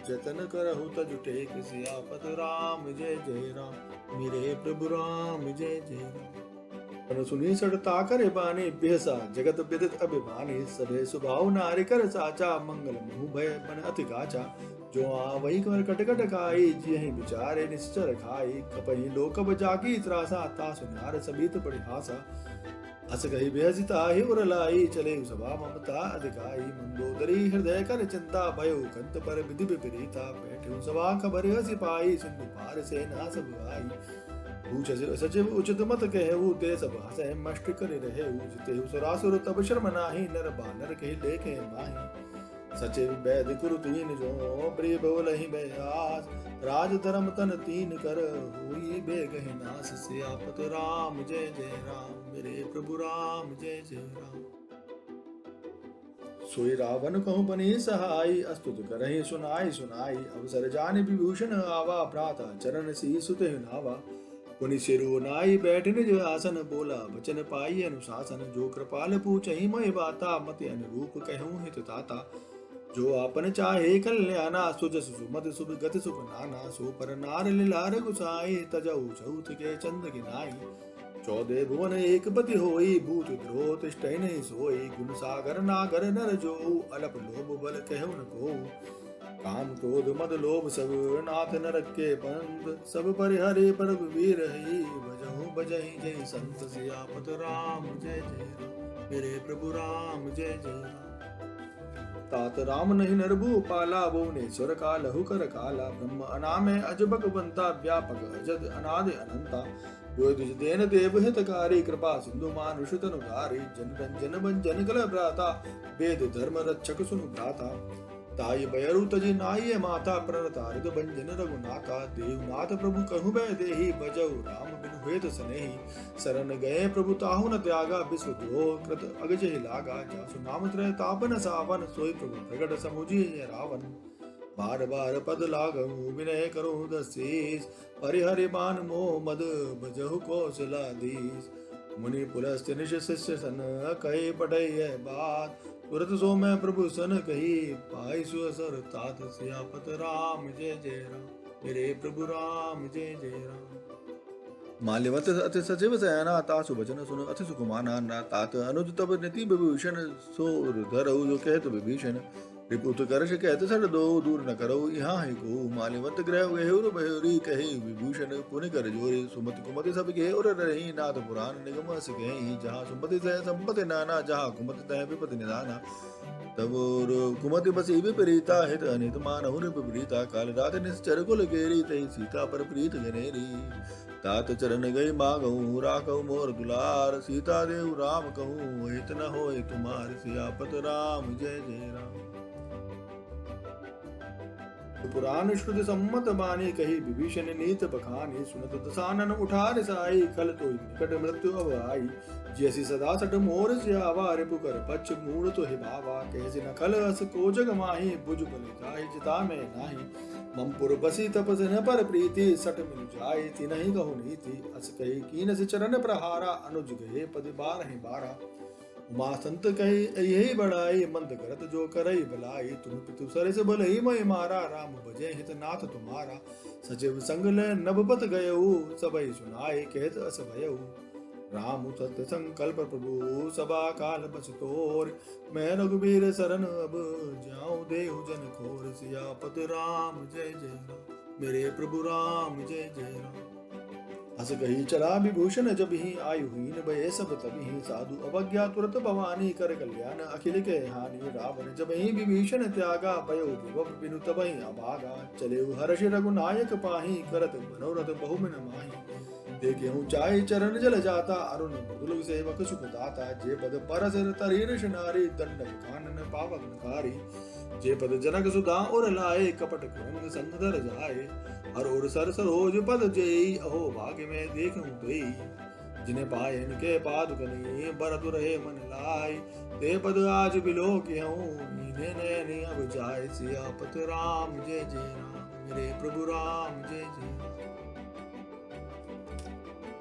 जतन करहु तजु टेक सियापत राम जय जय राम मेरे प्रभु राम जय जय राम। पर सुनी सड़ता करे बाने बेहसा जगत विदित अभिमानी सभे सुभाव नारि कर साचा मंगल मुह भय मन अति गाचा जो आ वही कर कटकट खाई जिहि विचारे निश्चर खाई कपहि लोकब जाकी त्रासा ता सुनार सबित बड़ि हासा अस कही बेहसिता ही उरलाई चले सभा ममता अधिकाई मंदोदरी हृदय कर चिंता भयो कंत पर विधि विपरीता बैठे सभा खबर हसी पाई सिंधु पार से ना सब आई पूछ सचिव उचित मत कहु ते सब हसै मष्ट कर रहे जिते सुरासुर तब शर्म नाही नर बानर कहि लेखे माही सचिव वैद कुरु तीन जो प्रिय बोलहि बयास राज धर्म तन तीन कर हुई बेगहि नास सियापत राम जय जय राम मेरे प्रभु राम जय जय राम। सोई रावण कहु बनी सहाय अस्तुत करहि सुनाई सुनाई अवसर जान विभूषण आवा भ्राता चरण सी सुत नावा पुनि सिरु नाई बैठ निज आसन बोला वचन पाई अनुशासन जो कृपाल पूछहि मोहि बाता मति अनुरूप कहूँ हित ताता जो आपन चाहे कल्याणा सुजस सुमति शुभ गति शुभ नाना सो पर नार लीलार गुसाई तजऊ चौथ के चंद्र गिनाई 14 भुवन एक पति होई भूत द्रोह तिष्ठहि नहीं सोई गुण सागर नागर नर जो अलप लोभ बल कहु न को काम क्रोध मद लोभ सब नाथ नरक के पंथ सब परिहरे पर वीर ही भजहु बजहि जय संत सियापत राम जय जय राम मेरे प्रभु राम जय जय राम। तात राम नहीं नरभु पाला भुवनेश्वर का लहु कर काला ब्रह्म अनामे अजबक बंता व्यापक अजद अनादि अनंता द्विज देन देव हितकारी कृपा सिंधु मानुष तनुधारी जन रंजन बंजन कल भ्राता वेद धर्म रक्षक सुनु भ्राता ताई बयरु तजी नाई माता प्रणतारित बंजन रघुनाथा देवनाथ प्रभु कहु बै देहि बजऊ राम बिनु हेत सनेहि शरण गए प्रभु ताहु न त्यागा विश्व द्रोह कृत अगजहि लागा जासु नाम त्रय तापन सावन सोई प्रभु प्रगट समुझि रावण बार बार पद लागहु विनय करो दसीस परिहरि मान मोह मद भजहु कौशलाधीश मुनि पुलस्त्य निश शिष्य सन कहे पढ़ै बात तुरत सो मैं प्रभु सन कही पाई सुअसर तात सियापत राम जय जय राम मेरे प्रभु राम जय जय राम। माल्यवत अति सचिव सैना तासु वचन सुन अति सुकुमाना ना तात अनुज तब नीति विभूषण सो धरऊ जो कहत विभीषण रिपुत करश कहत सर दो दूर न करो यहाँ ही को माल्यवत ग्रह गहेर बहेरी कहे विभूषण पुनि कर जोरी सुमति कुमति सब गे और रही नाथ पुराण निगम सिकहि जहाँ सुमति सह संपति नाना जहाँ कुमति तह विपति निदाना तब कुमति बसी विपरीता हित अनित मानहु विपरीता काल रात निश्चर कुल गेरी तई सीता पर प्रीत गनेरी तात चरण गई मागहु राखहु मोर दुलार सीता देव राम कहूँ हित न होय तुम्हार सियापत राम जय जय राम। पुराण श्रुति सम्मत बानी कही विभीषण नीत बखानी सुनत दसानन उठार साई खल तो निकट मृत्यु अब आई जैसी सदा सट मोर सियावा रिपु कर पक्ष मूड तो हि भावा कैसे न खल अस को जग माही बुझ बल जाहि जिता में नाही ममपुर बसी तपस न पर प्रीति सट मिल जाय तिनहि कहु नीति अस कही कीन से चरण प्रहारा अनुज गए पद बार ही बारा उमा संत कही यही बड़ाई मंद करत जो करई भलाई तुम पितु सरस भलई मय मारा राम भजे हित नाथ तुम्हारा सचिव संग ले नभपत गयऊ सबई सुनाई कहत अस भयऊ राम सत्य संकल्प प्रभु सभा काल बस तोर मैं रघुबीर शरण अब जाऊं देहु जन खोर सियापत राम जय जय राम। मेरे प्रभु राम जय जय राम। हस कही चला विभूषण जब ही आयु हीन भय सब तभी साधु अवज्ञा तुरत भवानी कर कल्याण अखिल के हानि रावण जब ही विभीषण त्यागा भयो विभव बिनु तबहि अभागा चले हर्ष रघुनायक पाही करत मनोरथ बहुमन माही देखे ऊंचाई चरण जल जाता अरुण मृदुल सेवक सुख दाता जे पद परस तरीर्ष नारी दंडक कानन पावक कारी जे पद जनक सुधा और लाए कपट कुरंग संग धर जाए हर और सर सरोज पद जेई अहो भाग्य में देखूं दई जिन्हें पाए इनके पादुकनी बरतु रहे मन लाई ते पद आज बिलो क्यों नीने नैनी अब जाए सियापत राम जय जय राम। मेरे प्रभु राम जय जय राम।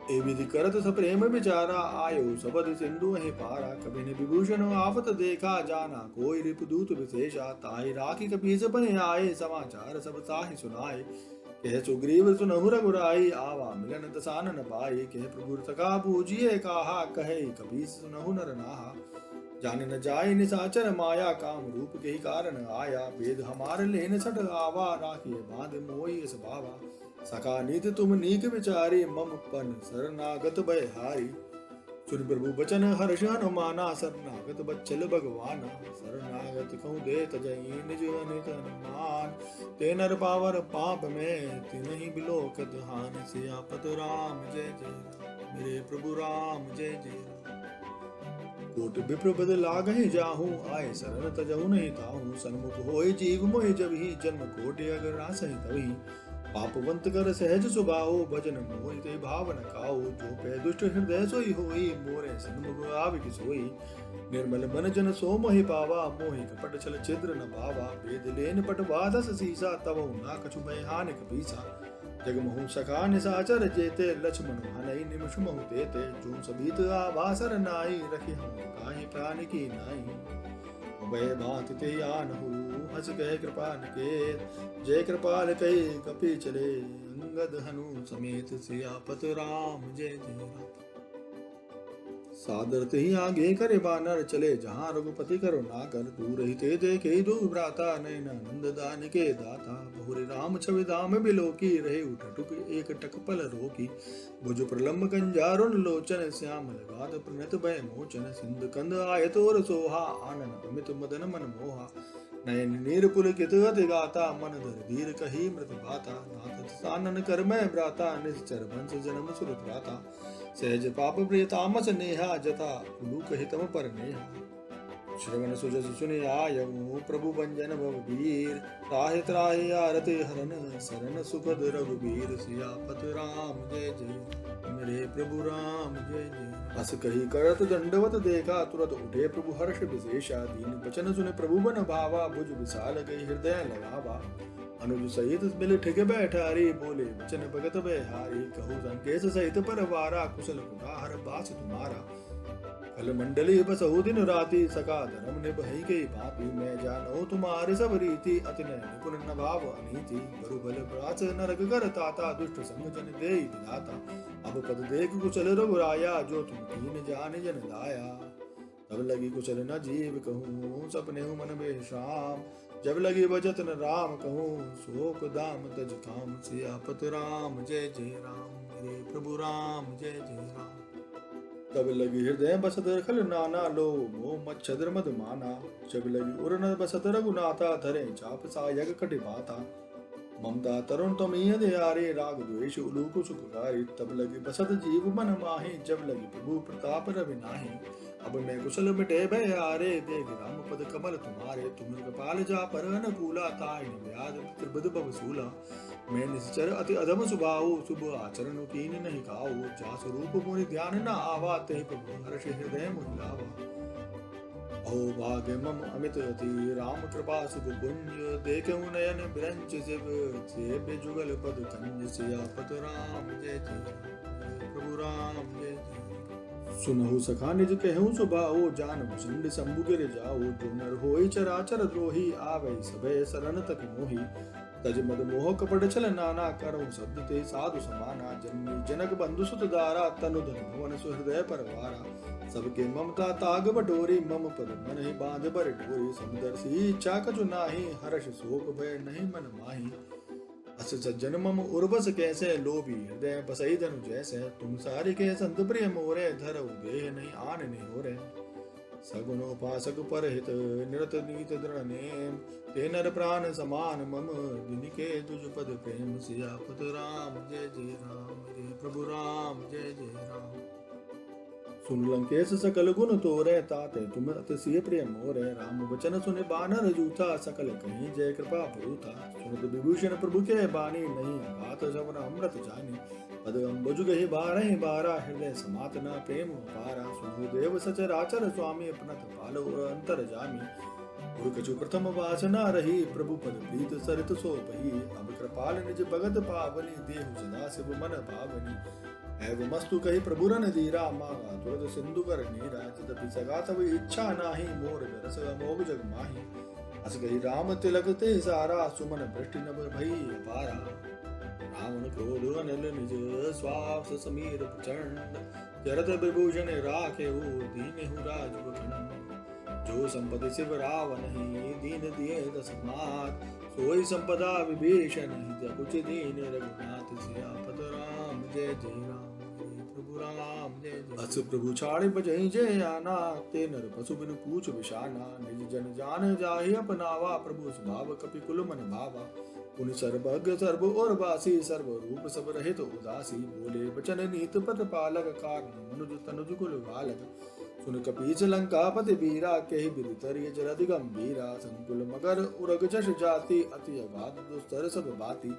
ए विधि करत सप्रेम विचारा आयो सबद सिंधु ही पारा कभी ने विभूषण आफत देखा जाना कोई रिपुदूत विशेषा ताहि राखी कपीस बने आए समाचार सब ताहि सुनाए कह सुग्रीव सुनहु रघुराई आवा मिलन दसानन पाई कह प्रभु सखा पूजिए कहा कहे कपीस सुनहु नर नाहा जाने न जाए निसाचर माया काम रूप के ही कारण आया वेद हमार लेन सट आवा राखिए बांध मोई इस भावा सखा नीत तुम नीक विचारी मम पन शरणागत भयहारी सुन प्रभु बचन हर्ष हनुमाना शरणागत बच्चल भगवाना शरणागत कहूँ दे तजई निज अनित हनुमान ते नर पावर पाप में तिनहि बिलोकत हान सियापत राम जय जय राम। मेरे प्रभु राम जय जय राम। कोट विप्र बद लागहि जाहूं आए शरण तजहु नहीं ताहूं सन्मुख होय जीव मोहि जब ही जन्म कोटि अगर रासहि तवहि पापवंत कर सहज सुभाओ भजन मोहि ते भाव न खाओ जो पै दुष्ट हृदय सोई होई मोरे सन्मुख आविक सोई निर्मल मन जन सो मोहि पावा मोहि कपट छल छिद्र न भावा वेद लेन पटवा दस सीसा तब ना कछु भय हानि कपीसा जगमहु सखा निसाचर जेते लक्ष्मण हनई निमिष महु तेते जो सबीत आभासर नाई रखे हम काहि प्राण की नाई भय भांत ते आनहु हस कह कृपा निकेत जय कृपाल कही कपि चले अंगद हनु समेत सियापत राम जय जय राम। सादरत ही आगे करे बानर चले जहाँ रघुपति करो ना कर दूर ही ते देखे दो भ्राता नैन नंद दान के दाता बहुरे राम छवि धाम बिलोकी रहे उठटुक एक टकपल रोकी भुज प्रलम्ब कंजारुन लोचन श्याम लगात प्रणत भय मोचन सिंध कंद आयत और सोहा आनन प्रमित मदन मन मोहा नयन नीर पुलकित अति गाता मन धर धीर कही मृत बाता नाथ सानन कर मैं भ्राता निश्चर वंश जन्म सुर भ्राता सहज पाप प्रियतामस नेहा जता पुलुक हितम पर नेहा श्रवण सुजस सुनि आयऊ प्रभु भंजन भव वीर त्राहि त्राहि आरति हरन शरण सुखद रघुबीर सियापत राम जय जय। मेरे प्रभु राम जय जय। हस कही करत दंडवत देखा तुरत उठे प्रभु हर्ष विशेषा दीन बचन सुने प्रभु बन भावा भुज विशाल गई हृदय लगावा अनुज सहित मिल ठिक बैठारी बोले वचन भगत बेहारी कहु संकेश सहित परवारा कुशल कुठार बास तुम्हारा कल मंडली बसहु दिन राति सका धर्म निभई गई भांति मैं जानो तुम्हारे सब रीति अति निपुण न भाव अनीति बरु बल प्राच नरक कर ताता दुष्ट संग जन देई विधाता अब पद देख कुशल रघुराया जो तुम कीन जान जन लाया तब लगी कुशल न जीव कहूँ सपने हूँ मन बेशाम जब लगी बजत न राम कहूँ शोक दाम तज काम सियापत राम जय जय राम। मेरे प्रभु राम जय जय राम। तब लगी हृदय बसत खल नाना लो मोह मच्छर मद माना। जब लगी उरन बसत रघुनाथा धरे चाप सायक कटि बाता। ममता तरुण तमीय दयारे राग द्वेष उलूक सुखकारी। तब लगी बसत जीव मन माहि जब लगी प्रभु प्रताप रवि नाही। अब मैं कुशल मिटे भय आरे देख राम पद कमल तुम्हारे। तुम कृपाल जा पर अनुकूला ताहि न व्याध त्रिबद भव सूला। मैं निश्चर अति अधम सुभाऊ शुभ आचरण कीन नहीं खाऊ। जा स्वरूप मुनि ध्यान न आवा ते प्रभु हर्ष हृदय मुनि लावा। अहो भाग्य मम अमित अति राम कृपा सुख पुण्य देखूं नयन बिरंच शिव सेव्य जुगल पद कंज सियापत राम जय जय प्रभु राम जय जय। सुनहु सखा निज कहूँ सुभाओ जान मुसंड शंभु गिर जाओ। जो नर होई चराचर द्रोही आवे सबे शरण तक मोही। तज मद मोह कपट छल नाना करऊं शब्द ते साधु समाना। जन्मी जनक बंधु सुत दारा तनु धन भुवन सुहृदय परवारा। सबके ममता ताग बटोरी मम पद मन ही बांध बर डोरी। समदर्शी इच्छा कछु नाही हर्ष शोक भय नहीं मन माही। अस सज्जन मम उर्वस कैसे लोभी हृदय बसई धनु जैसे। तुम सारि के संत प्रिय मोरे धरऊ देह नहीं आन नहीं हो रे। सगुन उपासक पर हित निरत नीत दृढ़ नेम। ते नर प्राण समान मम दिन के तुझ पद प्रेम। सियापत राम जय जय राम रे प्रभु राम जय जय राम। सुन लंकेश सकल गुण तोरे ताते तुम अतिशय प्रिय मोरे। राम वचन सुने बानर जूथा सकल कहीं जय कृपा पुरुथा। सुनत विभूषण प्रभु के बानी नहीं बात श्रवण अमृत जानी। पद अम्बुज गहि बारहि बारा हृदय समात न प्रेम अपारा। सुनो देव सचराचर स्वामी अपना कृपाल और अंतर जामी। और कछु प्रथम वासना रही प्रभु पद प्रीत सरित सो पही। अब कृपाल निज भगत पावनी देहु सदा शिव मन भावनी। एवं मस्तु कही प्रभु रन धीरा मांगा तुरत सिंधु कर नीरा। तदपि सगा तब इच्छा नाही मोर रस अमोघ जग माही। अस कही राम तिलक ते सारा सुमन भ्रष्टि नभ भई अपारा। रावण क्रोध अनल निज स्वास समीर प्रचंड। जरत विभूषण राखे दीन राज खंड। जो संपत्ति शिव रावण ही दीन दिए दस मात। सोई संपदा विभीषण ही जगुच दीन रघुनाथ। सियापत राम जय जय राम प्रभु राम जय जय। अस प्रभु छाड़े बजहि जय आना। ते नर पशु बिनु पूछ विशाना। निज जन जान जाहि अपनावा प्रभु स्वभाव कपि कुल मन भावा। पुनि सर्वज्ञ सर्व और वासी सर्व रूप सब रहित उदासी। बोले बचन नीत पत पालक कारण मनुज तनुज कुल बालक। सुन कपीच लंकापति वीरा कहि बिरितरिय जलद गंभीरा। संकुल मगर उरग जश जाति अति अगाध दुस्तर सब बाती।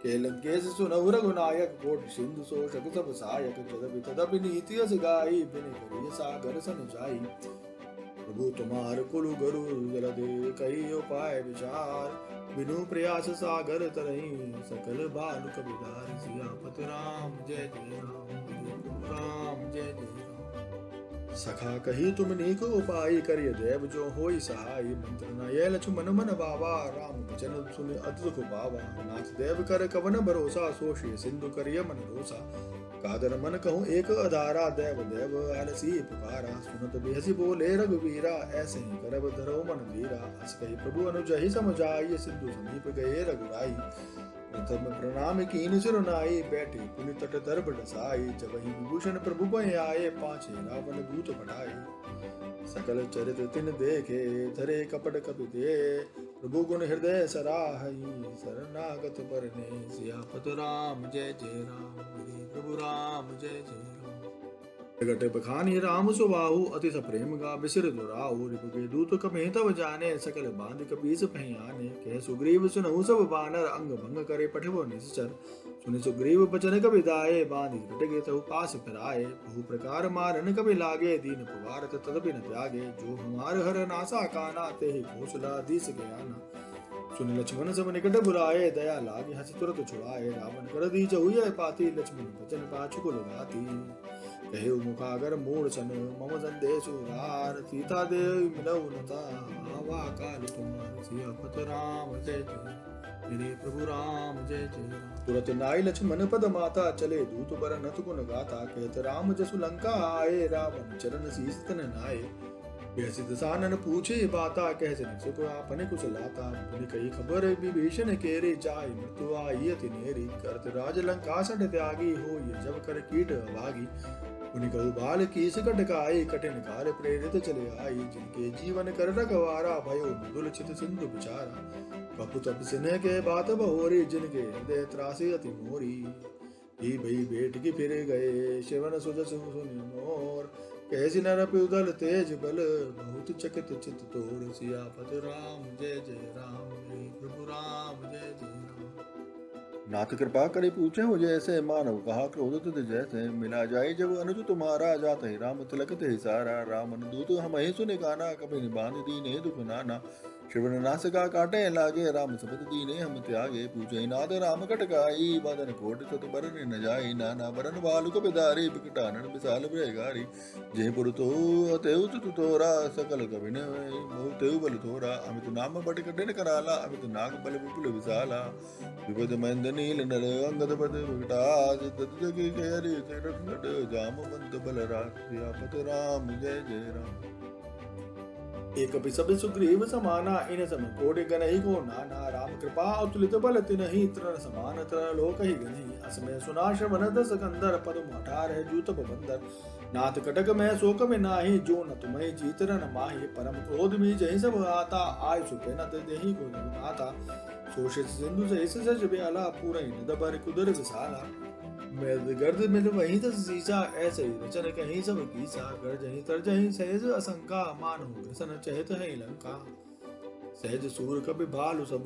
के लंकेश सुनहु रघुनायक कोट सिंधु शोषक सब सायक। जदपि तदपि नीति अस गाई बिन करिय सागर सन जाई। प्रभु तुम्हार कुल गुरु जल दे कई उपाय विचार। बिनु प्रयास सागर तरही सकल बालुक बिदार। सियापत राम जय जय राम राम जय जय राम। सखा कही तुम नीक उपाय करिय देव जो होई सहाय। मंत्र न ये लक्ष्मण मन बाबा राम वचन सुन अति सुख पावा। नाथ देव कर कवन भरोसा सोषिय सिंधु करिय मन रोसा। कादर मन कहूँ एक अधारा देव देव आलसी पुकारा। सुनत बेहसी बोले रघुवीरा ऐसे ही करब धरो मन धीरा। अस कही प्रभु अनुजहि समझाई सिंधु समीप गए रघुराई। प्रथम प्रणाम कीन सिरुनाई बैठे पुनि तट दर्भ डसाई। जब ही विभूषण प्रभु भय आए पाछे रावण दूत बढ़ाए। सकल चरित तिन देखे धरे कपट कपि दे। प्रभु गुण हृदय सराहई शरणागत बरने। सियापत राम जय जय राम प्रभु राम जय जय राम। प्रगट बखानी राम सुबाहु अति सप्रेम गा बिसिर दुराहु। रिपुके दूत कपहि तब जाने सकल बांध कपीस पहियाने। कह सुग्रीव सुनहु सब बानर अंग भंग करे पठिबो निश्चर। सुनि सुग्रीव बचन कपि दाये बांधि कटगे तहु पास फिराए। बहु प्रकार मारन कपि लागे दीन पुकारत तदपि न त्यागे। जो हमार हर नासा काना तेहि कौशला दीस ज्ञाना। सुन लक्ष्मण सब निकट बुलाए दया लागे हंस तुरत छुड़ाए। रावण कर दी जहुय पाती लक्ष्मण बचन पाछु कुल गाती। कहे मुखागर मूढ़ सन मम संदेश उदार। सीता देवी मिलऊ नता आवा काल तुम्हार। सियापत राम जय जय मेरे प्रभु राम जय जय राम। तुरत नाई लक्ष्मण पद माता चले दूत बर नत गुण गाथा। कहत राम जसु लंका आए रावण चरण शीस तन नाये। व्यसित सानन पूछे बाता, कह जनक सुख आपने कुछ लाता। पुनि कही खबर विभीषण केरे, जाय मृत्यु आई अति नेरी। करत राज लंका सठ त्यागी, हो ये जब कर कीट अभागी। पुनि कहु बाल कीस कटकाई, कठिन काल प्रेरित चले आई। जिनके जीवन कर रखवारा, भयो मृदुल चित सिंधु विचारा। कपु तप सिन्ह के बात बहोरी, जिनके हृदय त्रासी अति मोरी। ही भई बेट की फिर गए, शिवन सुजस सुनि मोर। कैसी नर प्युदल तेज बल, बहुत चकित चित तोर। सियापत राम जय जय राम, जय प्रभु राम जय जय राम। नाथ कृपा करे पूछे हो जैसे, मानव कहा क्रोध तुझ जैसे। मिला जाए जब अनुज तुम्हारा, जात ही राम तिलक ते सारा। राम दूत हम ही सुने गाना, कभी बांध दीने दुख नाना। श्रवण नासिका काटे लागे, राम सपत दीने हम त्यागे। पूछे नाथ राम कटकाई, बदन कोट सत बरन न जाई। नाना बरन बालुक बिदारी, बिकटानन विशाल भयगारी। जयपुर तो अतेउ तुत तोरा, सकल कविन तेउ बल थोरा। अमित नाम बट कठिन कराला, अमित नाग बल विपुल विशाला। विपद महेंद्र नील नर, अंगद पद विकटास। तत जग केरि तिरथ नट, जामवंत बल रास। सियापत राम जय जय राम। एक सब सुग्रीव समाना, इन सम कोटि गनहि को नाना। राम कृपा अतुलित बल तिनहि, तृण समान तृण लोक ही गनहि। असमय सुना श्रवण दस कंदर, पदम 18 जूत बंदर। नाथ कटक मैं शोक में नाही, जो न तुम्हें जीत न माही। परम क्रोध में जहि सब आता, आय सुपे न देहि को नाता। शोषित सिंधु सहित सज ब्याला, पूरा नद पर कुदर विशाला। गर्द मिल वही तस सीसा, ऐसे ही रचन कहीं सब कीसा। गर्जहि तरजहि सहज असंका, मानो ग्रसन चहत है लंका। सहज सूर कपि भालु सब,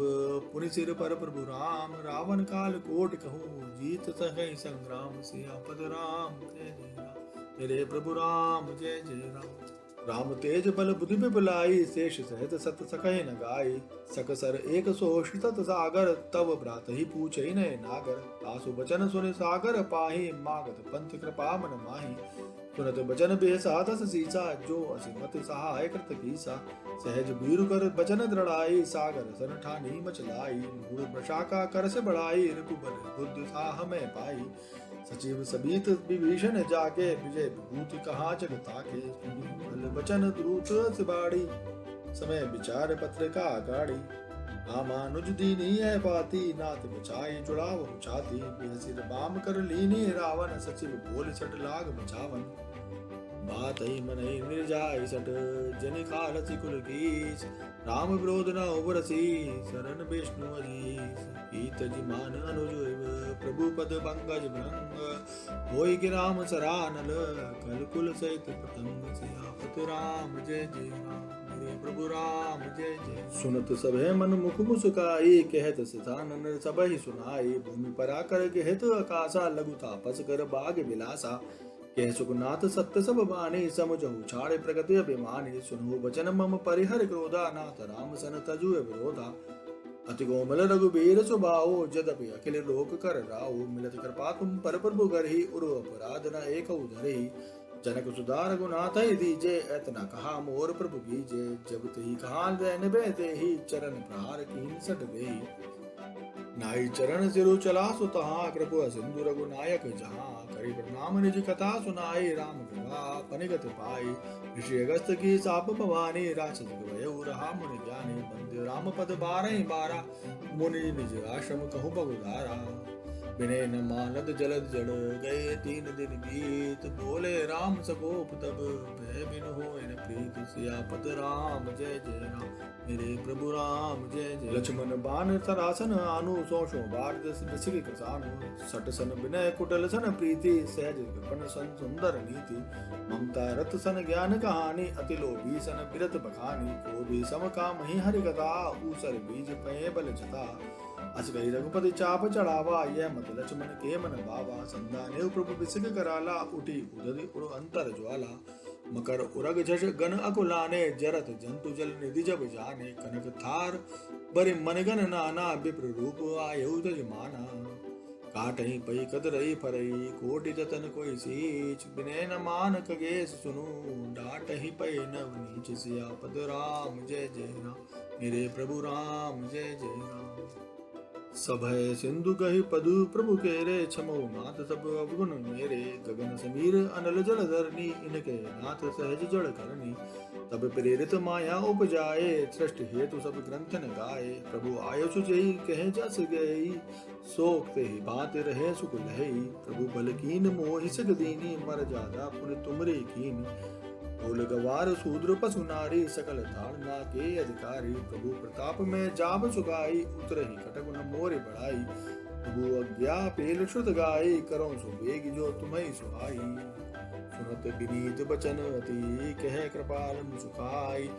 पुनि सिर पर प्रभु राम। रावण काल कोट कहूँ, जीत सकै संग्राम। सियापत राम जय जय राम, मेरे प्रभु राम जय जय राम। राम तेज बल बुद्धि बिबलाई, शेष सहित सत सकहि न गाई। सकसर एक सोष तत सागर, तब भ्रात ही पूछे नय नागर। तासु बचन सुनि सागर पाहि, मागत पंथ कृपा मन माहि। सुनत बचन बेसादस सीसा, जो असिमत सहाय कृत कीसा। सहज बीरु कर बचन दृढ़ाई, सागर सन ठानी मचलाई। मूढ़ प्रशाखा कर से बढ़ाई, रघुबर बुद्धि साह में पाई। सचिव सबीत विभीषण जाके, विजय विभूति कहा जग ताके। सुनी बचन द्रुत सिबाड़ी, समय विचार पत्र का गाड़ी। रामानुज दीनी है पाती, नाथ बचाई जुड़ाव छाती। बिहसिर बाम कर लीनी, रावण सचिव बोल सट लाग बचावन। बात ही मन ही निर्जाय सट, जनि खालसी कुल कीस। राम विरोध न उबरसी, शरण विष्णु अजीस। ईत जिमान अनुज, प्रभु पद पंकज भृंग। होई कि राम सरानल, कल कुल सहित पतंग। सियापत राम जय जय राम, मेरे प्रभु राम जय जय। सुनत सभे मन मुख मुस्काई, कहत सिधानन सब ही सुनाई। भूमि परा कर कहत आकाशा, लघु तापस कर बाग बिलासा। कह सुखनाथ सत्य सब बानी, समझहु छाड़े प्रगति अभिमानी। सुनहु बचन मम परिहर क्रोधा, नाथ राम सन तजु विरोधा। अति कोमल रघुबीर स्वभाव, जदपि अखिल लोक कर राव। मिलत कृपा तुम पर प्रभु करहि, उरु अपराध न एक धरहि। जनक सुधा रघुनाथ ही दीजे, एतना कहा मोर प्रभु कीजे। जब तही कहा दैन बेते ही, चरण प्रहार कीन सट देहि। नाई चरण सिरु चला सुतहा, कृपा सिंधु रघुनायक जहाँ। करी प्रणाम निज कथा सुनाई, राम कृपा पनिगत पाई। ऋषि अगस्त की साप भवानी, राक्षस भयउ रहा मुनि ज्ञानी। बंदे राम पद 12 मुनि निज आश्रम कहु बहुधारा। विनय न मानद जलद जड़, गए 3 दिन बीत। बोले राम सकोप तब, भय बिनु होय न प्रीत। सियापत राम जय जय राम, मेरे प्रभु राम जय जय। लक्ष्मण बाण सरासन आनु, सोशो बार दसिक कसानु। सट सन विनय कुटल सन प्रीति, सहज कृपण सन सुंदर नीति। ममता रथ सन ज्ञान कहानी, अति लोभी सन बिरत बखानी। क्रोधी सम काम ही हरि कथा, ऊसर बीज पय बल जता। अस गई रघुपति चाप चढ़ावा, यह मत लक्ष्मण के मन भावा। संधाने प्रभु बिसिक कराला, उठी उदधि उड़ अंतर ज्वाला। मकर उरग झष गण अकुलाने, जरत जंतु जल निधि जब जाने। कनक थार बरि मनगन नाना, विप्र रूप आयु तजमाना। काटहि पई कदरई फरई, कोटि जतन कोई सीच। विनय न मान खगेश सुनु, डांटहि पई नव नीच। सियापत राम जय जय राम, मेरे प्रभु राम जय जय राम। सभय सिंधु कहि पदु प्रभु केरे छमो नाथ सब अवगुण मेरे गगन समीर अनल जल धरनी इनके नाथ सहज जड़ करनी तब प्रेरित माया उपजाए सृष्टि हेतु सब ग्रंथ न गाए प्रभु आयुष जई कहे जस गई शोक ते ही बात रहे सुख लहई प्रभु बल कीन मोहि सग दीनी मर जादा पुनि तुमरे कीन बोल गवार शूद्र पशु नारी सकल धारणा के अधिकारी प्रभु प्रताप में जाब सुगाई उतरहि कटक न मोरे बढ़ाई प्रभु अज्ञा पेल श्रुत गाई करो सुबेग जो तुम्हें सुहाई सुनत विनीत बचन अति कह कृपाल सुखाई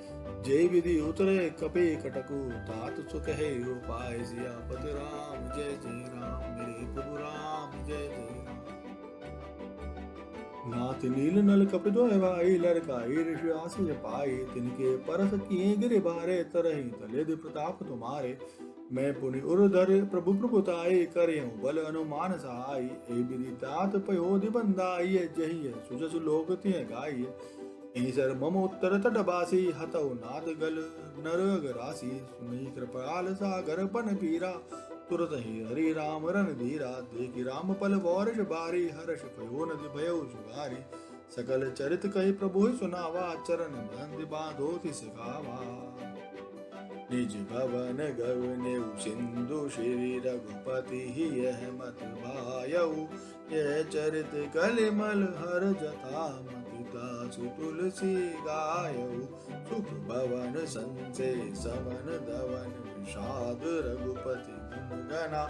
जय विधि उतरे कपे कटकु तात सुख है उपाय सियापत राम जय जय राम मेरे प्रभु राम जय जय राम नाथ नील नल कपिदो भाई लड़काई ऋषि आशीष पाई तिनके परस किए गिरे बारे तरही तले दे प्रताप तुम्हारे मैं पुनि उर्धर प्रभु प्रभुताई करे बल अनुमान सहाय ए विधि तात पयोधि बंदाई जही सुजस लोक तिय गाई ईसर मम उत्तर तटबासी हतौ नाथ गल नरग राशि सुनी कृपाल सागर पन पीरा तुरत ही हरि राम रन धीरा देखी राम पल वौरष बारी हर्ष भयो नदि भयो जुगारी सकल चरित कही प्रभु सुनावा चरण बंद बांधो सिखावा निज भवन गवने सिंधु श्री रघुपति ही यह मत भायऊ यह चरित कलिमल हर जथा मति दास तुलसी गायऊ सुख भवन संसे समन दवन विषाद रघुपति गुणगना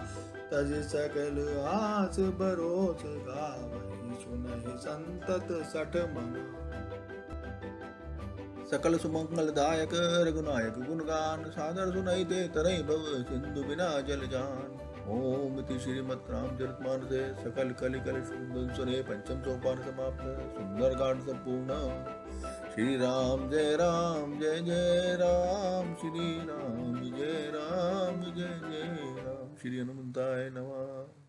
तज सकल आस बरोस गावहि सुनहि संतत सठ मना सकल सुमंगल दायक रघुनायक गुणगान सादर सुनाई दे तरई भव सिंधु बिना जल जान ओम इति श्रीमद् रामचरित मानसे सकल कलि कल सुने पंचम सोपान समाप्त सुंदर कांड संपूर्ण श्री राम जय राम श्री राम जय जय राम श्री हनुमंताय नमः।